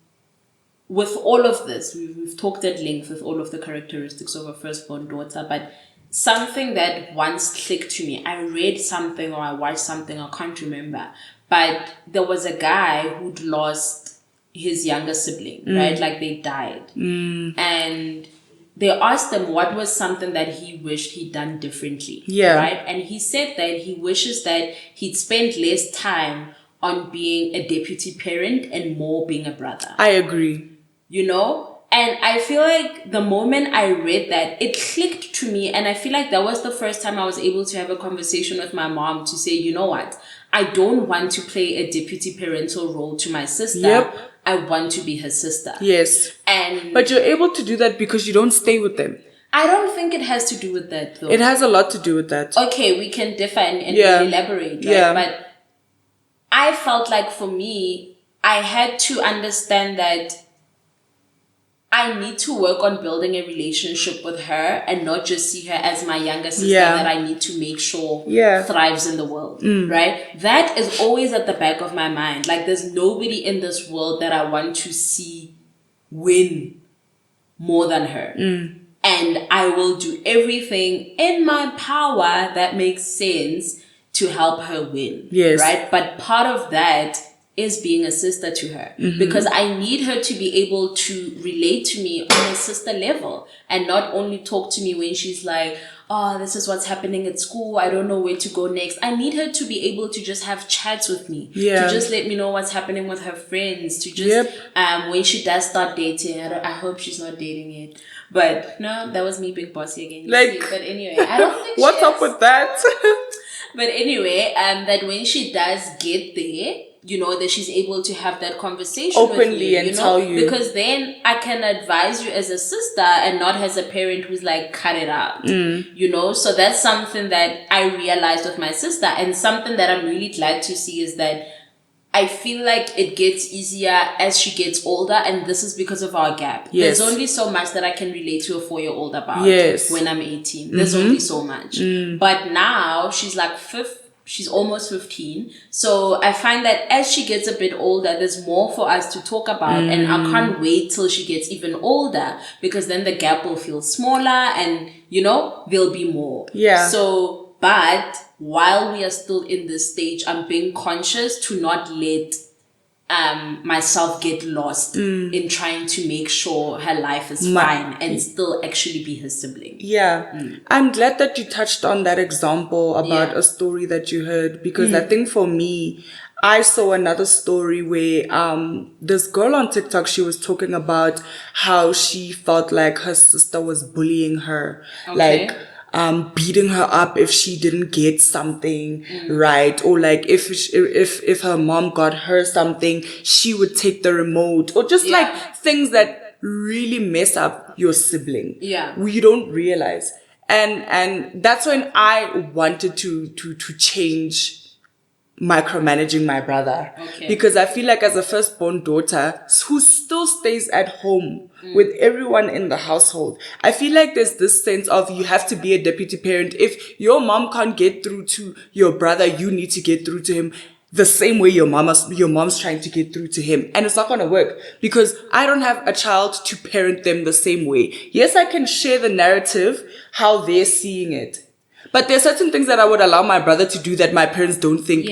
S2: with all of this, we've talked at length with all of the characteristics of a firstborn daughter, but something that once clicked to me, I read something or I watched something, I can't remember, but there was a guy who'd lost his younger sibling, right? Like they died. And they asked him what was something that he wished he'd done differently. Yeah. Right? And he said that he wishes that he'd spent less time on being a deputy parent and more being a brother.
S1: I agree.
S2: You know? And I feel like the moment I read that, it clicked to me. And I feel like that was the first time I was able to have a conversation with my mom to say, you know what? I don't want to play a deputy parental role to my sister. Yep. I want to be her sister.
S1: Yes. But you're able to do that because you don't stay with them.
S2: I don't think it has to do with that, though.
S1: It has a lot to do with that.
S2: Okay, we can differ and elaborate, right?
S1: Yeah.
S2: But I felt like for me, I had to understand that I need to work on building a relationship with her and not just see her as my younger sister that I need to make sure thrives in the world, right? That is always at the back of my mind. Like, there's nobody in this world that I want to see win more than her. And I will do everything in my power that makes sense to help her win.
S1: Yes.
S2: Right? But part of that is being a sister to her. Because I need her to be able to relate to me on a sister level and not only talk to me when she's like, oh, this is what's happening at school. I don't know where to go next. I need her to be able to just have chats with me. To just let me know what's happening with her friends. To just, when she does start dating, I hope she's not dating yet. But no, that was me being bossy again. But anyway, I don't think
S1: what's up with that?
S2: But anyway, that when she does get there, you know, that she's able to have that conversation
S1: openly
S2: with me,
S1: and tell you.
S2: Because then I can advise you as a sister and not as a parent who's like, cut it out. You know, so that's something that I realized with my sister, and something that I'm really glad to see is that I feel like it gets easier as she gets older, and this is because of our gap.
S1: Yes.
S2: There's only so much that I can relate to a 4-year-old about when I'm 18. There's only so much. But now she's like she's almost 15. So I find that as she gets a bit older, there's more for us to talk about. And I can't wait till she gets even older, because then the gap will feel smaller and, you know, there'll be more.
S1: Yeah.
S2: So, but while we are still in this stage, I'm being conscious to not let myself get lost in trying to make sure her life is fine and still actually be her sibling.
S1: I'm glad that you touched on that example about a story that you heard, because I think for me, I saw another story where this girl on TikTok, she was talking about how she felt like her sister was bullying her, like beating her up if she didn't get something right, or like if her mom got her something, she would take the remote, or just like things that really mess up your sibling. We don't realize, and that's when I wanted to change micromanaging my brother, because I feel like as a firstborn daughter who still stays at home with everyone in the household, I feel like there's this sense of you have to be a deputy parent. If your mom can't get through to your brother, you need to get through to him the same way your mom's trying to get through to him. And it's not going to work, because I don't have a child to parent them the same way. Yes, I can share the narrative, how they're seeing it, but there's certain things that I would allow my brother to do that my parents don't think.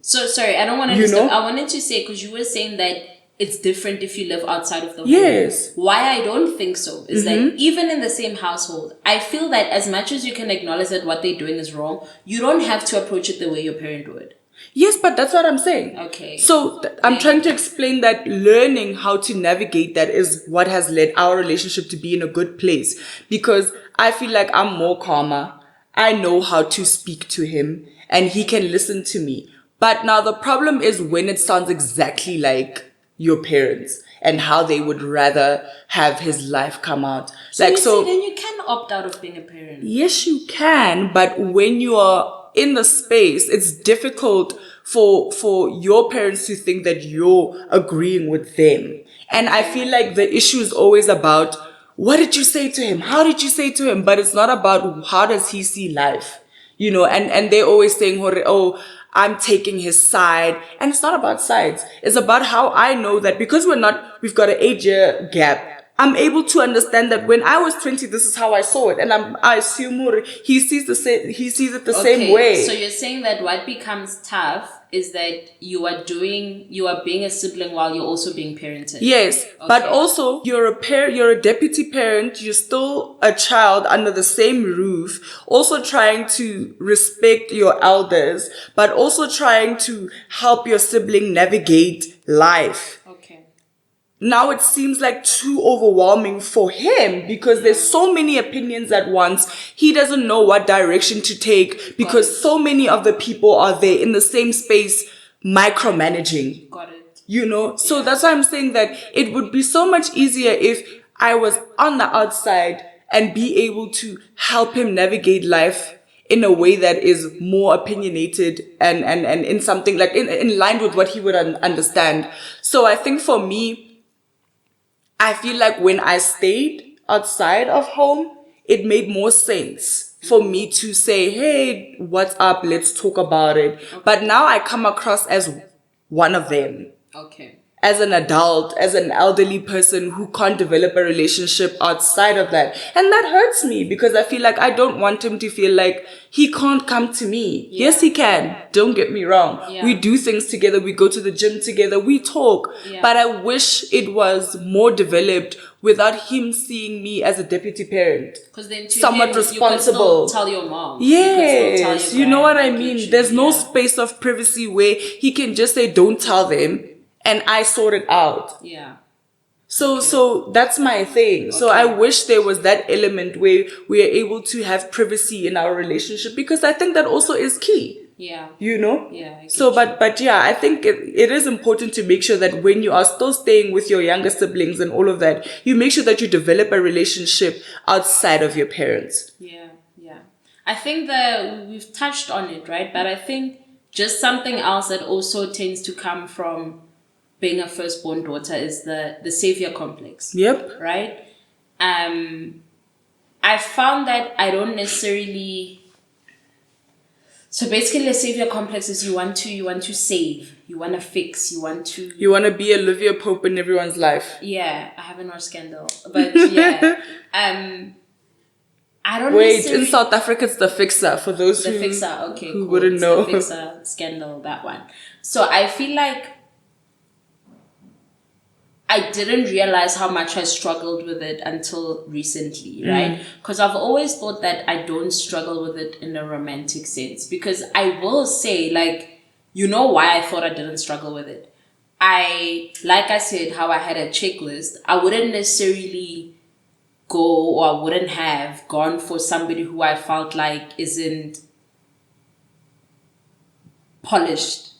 S2: So sorry, I don't want to disturb. I wanted to say, because you were saying that it's different if you live outside of the home. Why I don't think so is that even in the same household, I feel that as much as you can acknowledge that what they're doing is wrong, you don't have to approach it the way your parent would.
S1: Yes, but that's what I'm saying. So I'm trying to explain that learning how to navigate that is what has led our relationship to be in a good place, because I feel like I'm more calmer. I know how to speak to him and he can listen to me. But now the problem is when it sounds exactly like your parents and how they would rather have his life come out.
S2: So then you can opt out of being a parent.
S1: Yes, you can. But when you are in the space, it's difficult for your parents to think that you're agreeing with them. And I feel like the issue is always about, what did you say to him? How did you say to him? But it's not about how does he see life, you know, and they're always saying, oh, I'm taking his side. And it's not about sides. It's about how I know that because we've got an 8-year gap, I'm able to understand that when I was 20, this is how I saw it. And I assume he sees it the same way.
S2: So you're saying that what becomes tough is that you are being a sibling while you're also being parented.
S1: Yes, but also you're a deputy parent, you're still a child under the same roof, also trying to respect your elders, but also trying to help your sibling navigate life. Now it seems like too overwhelming for him because there's so many opinions at once. He doesn't know what direction to take because so many of the people are there in the same space micromanaging.
S2: Got it.
S1: You know? So that's why I'm saying that it would be so much easier if I was on the outside and be able to help him navigate life in a way that is more opinionated and in something like in line with what he would understand. So I think for me, I feel like when I stayed outside of home, it made more sense for me to say, hey, what's up? Let's talk about it. Okay. But now I come across as one of them.
S2: Okay.
S1: As an adult, as an elderly person who can't develop a relationship outside of that. And that hurts me because I feel like I don't want him to feel like he can't come to me. Yeah. Yes, he can. Don't get me wrong. Yeah. We do things together. We go to the gym together. We talk. Yeah. But I wish it was more developed without him seeing me as a deputy parent.
S2: Because then
S1: somewhat responsible.
S2: You tell your mom.
S1: Yes. You know what I mean? There's no space of privacy where he can just say, don't tell them. And I sort it out.
S2: Yeah.
S1: So that's my thing. Okay. So I wish there was that element where we are able to have privacy in our relationship because I think that also is key.
S2: Yeah.
S1: You know?
S2: Yeah.
S1: So, but yeah, I think it is important to make sure that when you are still staying with your younger siblings and all of that, you make sure that you develop a relationship outside of your parents.
S2: Yeah. Yeah. I think that we've touched on it, right? But I think just something else that also tends to come from being a firstborn daughter is the savior complex.
S1: Yep.
S2: Right? I found that I don't necessarily. So basically, the savior complex is you want to save, you want to fix, you want to
S1: be Olivia Pope in everyone's life.
S2: Yeah, I haven't watched Scandal, but yeah, I don't.
S1: Wait, in South Africa, it's the fixer. For those
S2: the fixer, okay,
S1: who
S2: cool.
S1: wouldn't
S2: it's
S1: know,
S2: the fixer, Scandal, that one. So I feel like I didn't realize how much I struggled with it until recently, right? Because I've always thought that I don't struggle with it in a romantic sense. Because I will say, like, you know why I thought I didn't struggle with it? Like I said, how I had a checklist, I wouldn't necessarily go or I wouldn't have gone for somebody who I felt like isn't polished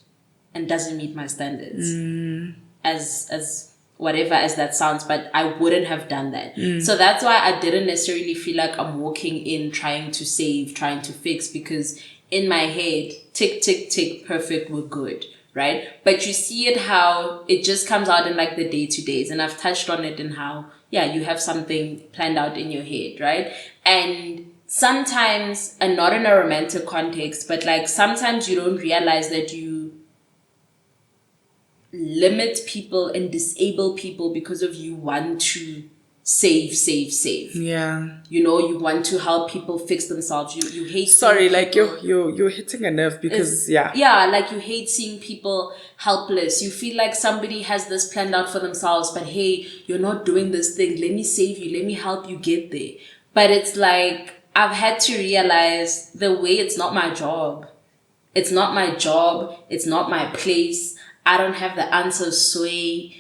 S2: and doesn't meet my standards. As whatever as that sounds, but I wouldn't have done that. So that's why I didn't necessarily feel like I'm walking in trying to save, trying to fix, because in my head, tick, tick, tick, perfect, we're good, right? But you see it how it just comes out in like the day-to-days, and I've touched on it in how, yeah, you have something planned out in your head, right? And sometimes, and not in a romantic context, but like sometimes you don't realize that you limit people and disable people because of you want to save.
S1: Yeah.
S2: You know, you want to help people fix themselves. You hate.
S1: Sorry, like you're hitting a nerve because
S2: yeah, like you hate seeing people helpless. You feel like somebody has this planned out for themselves, but hey, you're not doing this thing. Let me save you. Let me help you get there. But it's like I've had to realize the way it's not my job. It's not my job. It's not my place. I don't have the answers, sway.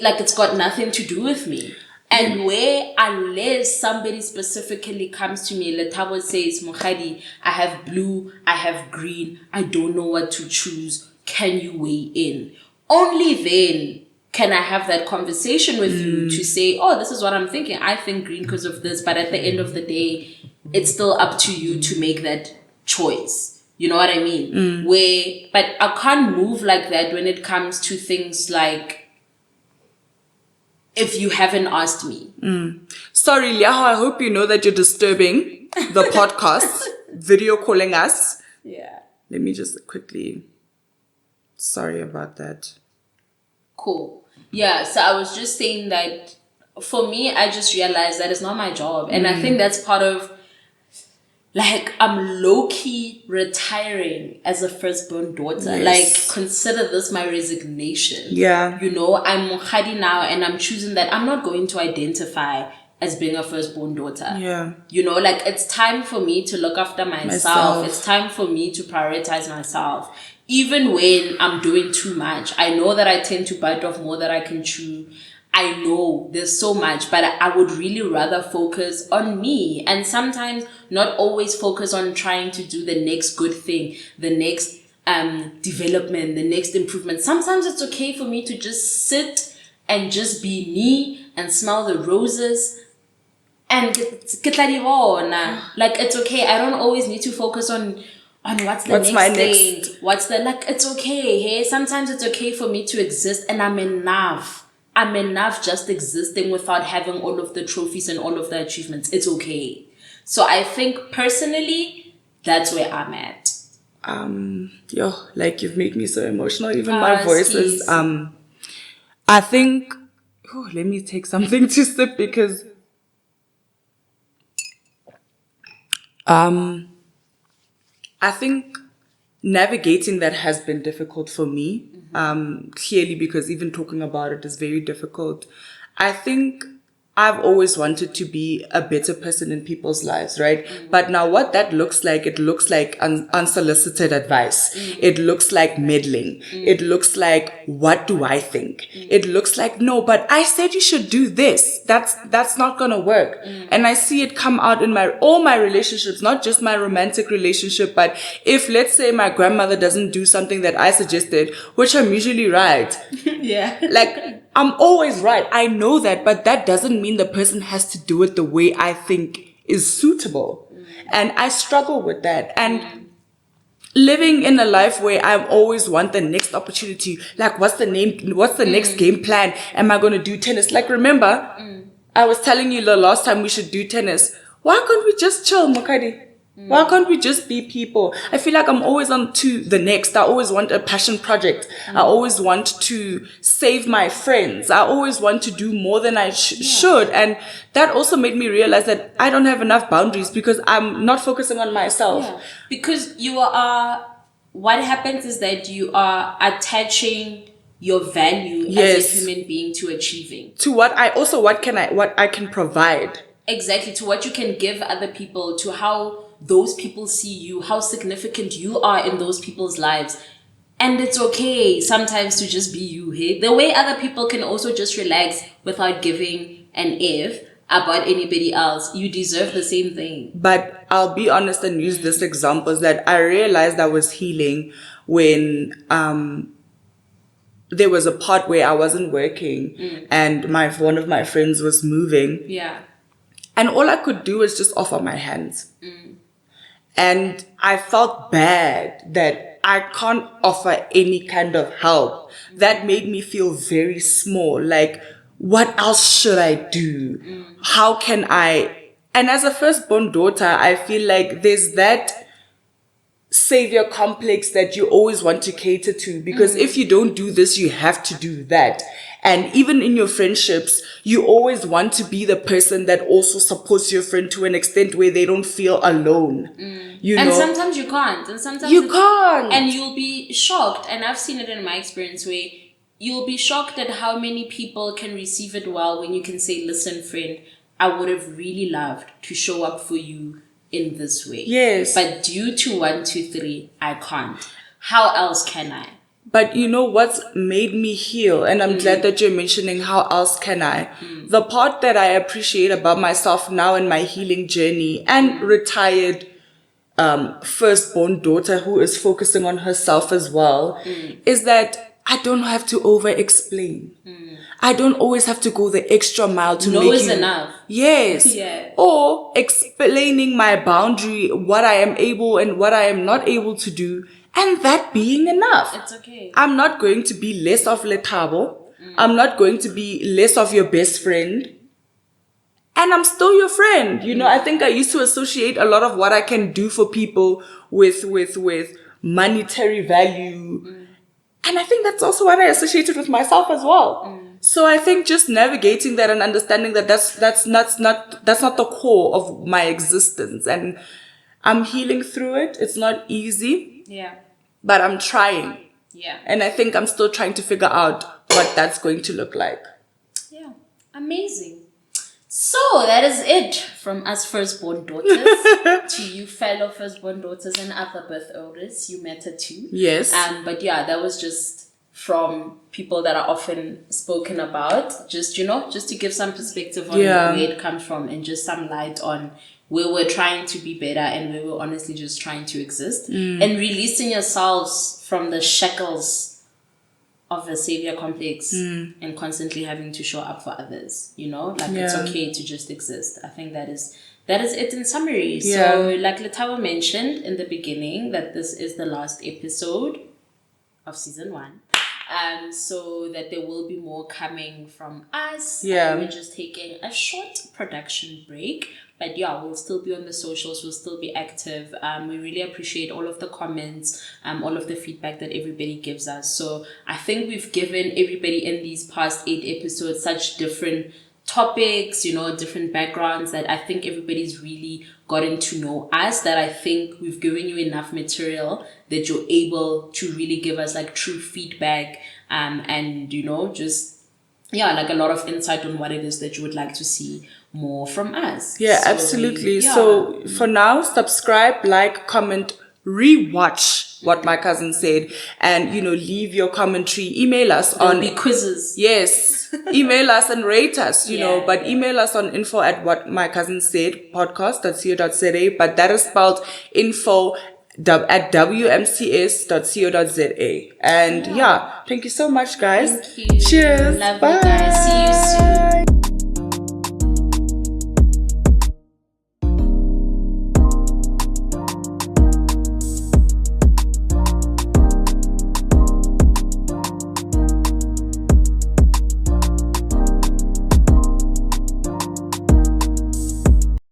S2: Like it's got nothing to do with me. And where, unless somebody specifically comes to me, Lethabo says, Mokgadi, I have blue, I have green, I don't know what to choose. Can you weigh in? Only then can I have that conversation with you to say, oh, this is what I'm thinking. I think green because of this. But at the end of the day, it's still up to you to make that choice. You know what I mean? But I can't move like that when it comes to things like if you haven't asked me.
S1: Sorry, Liaho, I hope you know that you're disturbing the podcast, video calling us.
S2: Yeah.
S1: Let me just quickly. Sorry about that.
S2: Cool. Yeah, so I was just saying that for me, I just realized that it's not my job. And I think that's part of, like, I'm low-key retiring as a firstborn daughter.
S1: Yes.
S2: Like, consider this my resignation.
S1: Yeah.
S2: You know, I'm Mokgadi now, and I'm choosing that I'm not going to identify as being a firstborn daughter.
S1: Yeah.
S2: You know, like, it's time for me to look after myself. It's time for me to prioritize myself. Even when I'm doing too much, I know that I tend to bite off more than I can chew. I know there's so much, but I would really rather focus on me, and sometimes not always focus on trying to do the next good thing, the next development, the next improvement. Sometimes it's okay for me to just sit and just be me and smell the roses And like, it's okay. I don't always need to focus on what's the next thing. What's the, like, it's okay. Hey, sometimes it's okay for me to exist, and I'm enough. I'm enough just existing without having all of the trophies and all of the achievements. It's okay. So I think personally, that's where I'm at.
S1: Like, you've made me so emotional. Even my voice is, I think, let me take something to sip, because I think navigating that has been difficult for me. Clearly, because even talking about it is very difficult. I think I've always wanted to be a better person in people's lives, right? But now what that looks like, it looks like unsolicited advice. It looks like meddling. It looks like, what do I think? It looks like, no, but I said you should do this. That's not gonna work. And I see it come out in all my relationships, not just my romantic relationship, but if, let's say, my grandmother doesn't do something that I suggested, which I'm usually right.
S2: Yeah.
S1: Like, I'm always right. I know that, but that doesn't mean the person has to do it the way I think is suitable. And I struggle with that. And living in a life where I always want the next opportunity, like, what's the next game plan? Am I going to do tennis? Like, remember, I was telling you the last time we should do tennis. Why can't we just chill, Mokgadi? Why can't we just be people? I feel like I'm always on to the next. I always want a passion project. I always want to save my friends. I always want to do more than I should. And that also made me realize that I don't have enough boundaries because I'm not focusing on myself.
S2: Yeah. Because what happens is that you are attaching your value as a human being to achieving.
S1: To what I can provide.
S2: Exactly, to what you can give other people, to how those people see you, how significant you are in those people's lives. And it's okay sometimes to just be you, hey? The way other people can also just relax without giving an F about anybody else. You deserve the same thing.
S1: But I'll be honest and use this example, is that I realized I was healing when there was a part where I wasn't working and one of my friends was moving.
S2: Yeah.
S1: And all I could do was just offer my hands. And I felt bad that I can't offer any kind of help. That made me feel very small. Like, what else should I do? How can I? And as a firstborn daughter, I feel like there's that savior complex that you always want to cater to, because if you don't do this, you have to do that. And even in your friendships, you always want to be the person that also supports your friend to an extent where they don't feel alone.
S2: And sometimes you can't. And sometimes
S1: you can't.
S2: And you'll be shocked. And I've seen it in my experience where you'll be shocked at how many people can receive it well when you can say, listen, friend, I would have really loved to show up for you in this way.
S1: Yes.
S2: But due to 1, 2, 3, I can't. How else can I?
S1: But you know what's made me heal? And I'm glad that you're mentioning how else can I? The part that I appreciate about myself now in my healing journey and retired firstborn daughter who is focusing on herself as well is that I don't have to over explain. I don't always have to go the extra mile to make
S2: is enough.
S1: Yes.
S2: Yeah.
S1: Or explaining my boundary, what I am able and what I am not able to do, and that being enough.
S2: It's okay.
S1: I'm not going to be less of Lethabo. I'm not going to be less of your best friend. And I'm still your friend. You know, I think I used to associate a lot of what I can do for people with monetary value. And I think that's also what I associated with myself as well. So I think just navigating that and understanding that that's not the core of my existence. And I'm healing through it. It's not easy.
S2: Yeah.
S1: But I'm trying.
S2: Yeah.
S1: And I think I'm still trying to figure out what that's going to look like.
S2: Yeah. Amazing. So that is it from us firstborn daughters to you fellow firstborn daughters and other birth orders. You matter too.
S1: Yes.
S2: But yeah, that was just from people that are often spoken about. Just, just to give some perspective on where it comes from and just some light on where we're trying to be better and where we're honestly just trying to exist. And releasing yourselves from the shackles of a savior complex and constantly having to show up for others, you know, like it's
S1: Yeah.
S2: okay to just exist. I think that is it in summary.
S1: Yeah.
S2: So like Lethabo mentioned in the beginning, that this is the last episode of season 1. So that there will be more coming from us.
S1: Yeah.
S2: We're just taking a short production break. But yeah, we'll still be on the socials. We'll still be active. We really appreciate all of the comments, all of the feedback that everybody gives us. So I think we've given everybody in these past 8 episodes such different topics, you know, different backgrounds, that I think everybody's really gotten to know us, that I think we've given you enough material that you're able to really give us like true feedback, and, you know, just, yeah, like a lot of insight on what it is that you would like to see more from us.
S1: Yeah,
S2: So,
S1: absolutely.
S2: yeah.
S1: So for now, subscribe, like, comment, rewatch what my cousin said, and, you know, leave your commentary. Email us
S2: There'll
S1: on
S2: be quizzes.
S1: Yes. Email us and rate us, you know, but
S2: yeah.
S1: email us on info@whatmycousinsaid podcast.co.za, but that is spelled info at wmcs.co.za. And yeah, thank you so much, guys.
S2: Thank you.
S1: Cheers.
S2: Love
S1: Bye.
S2: you guys. See you soon.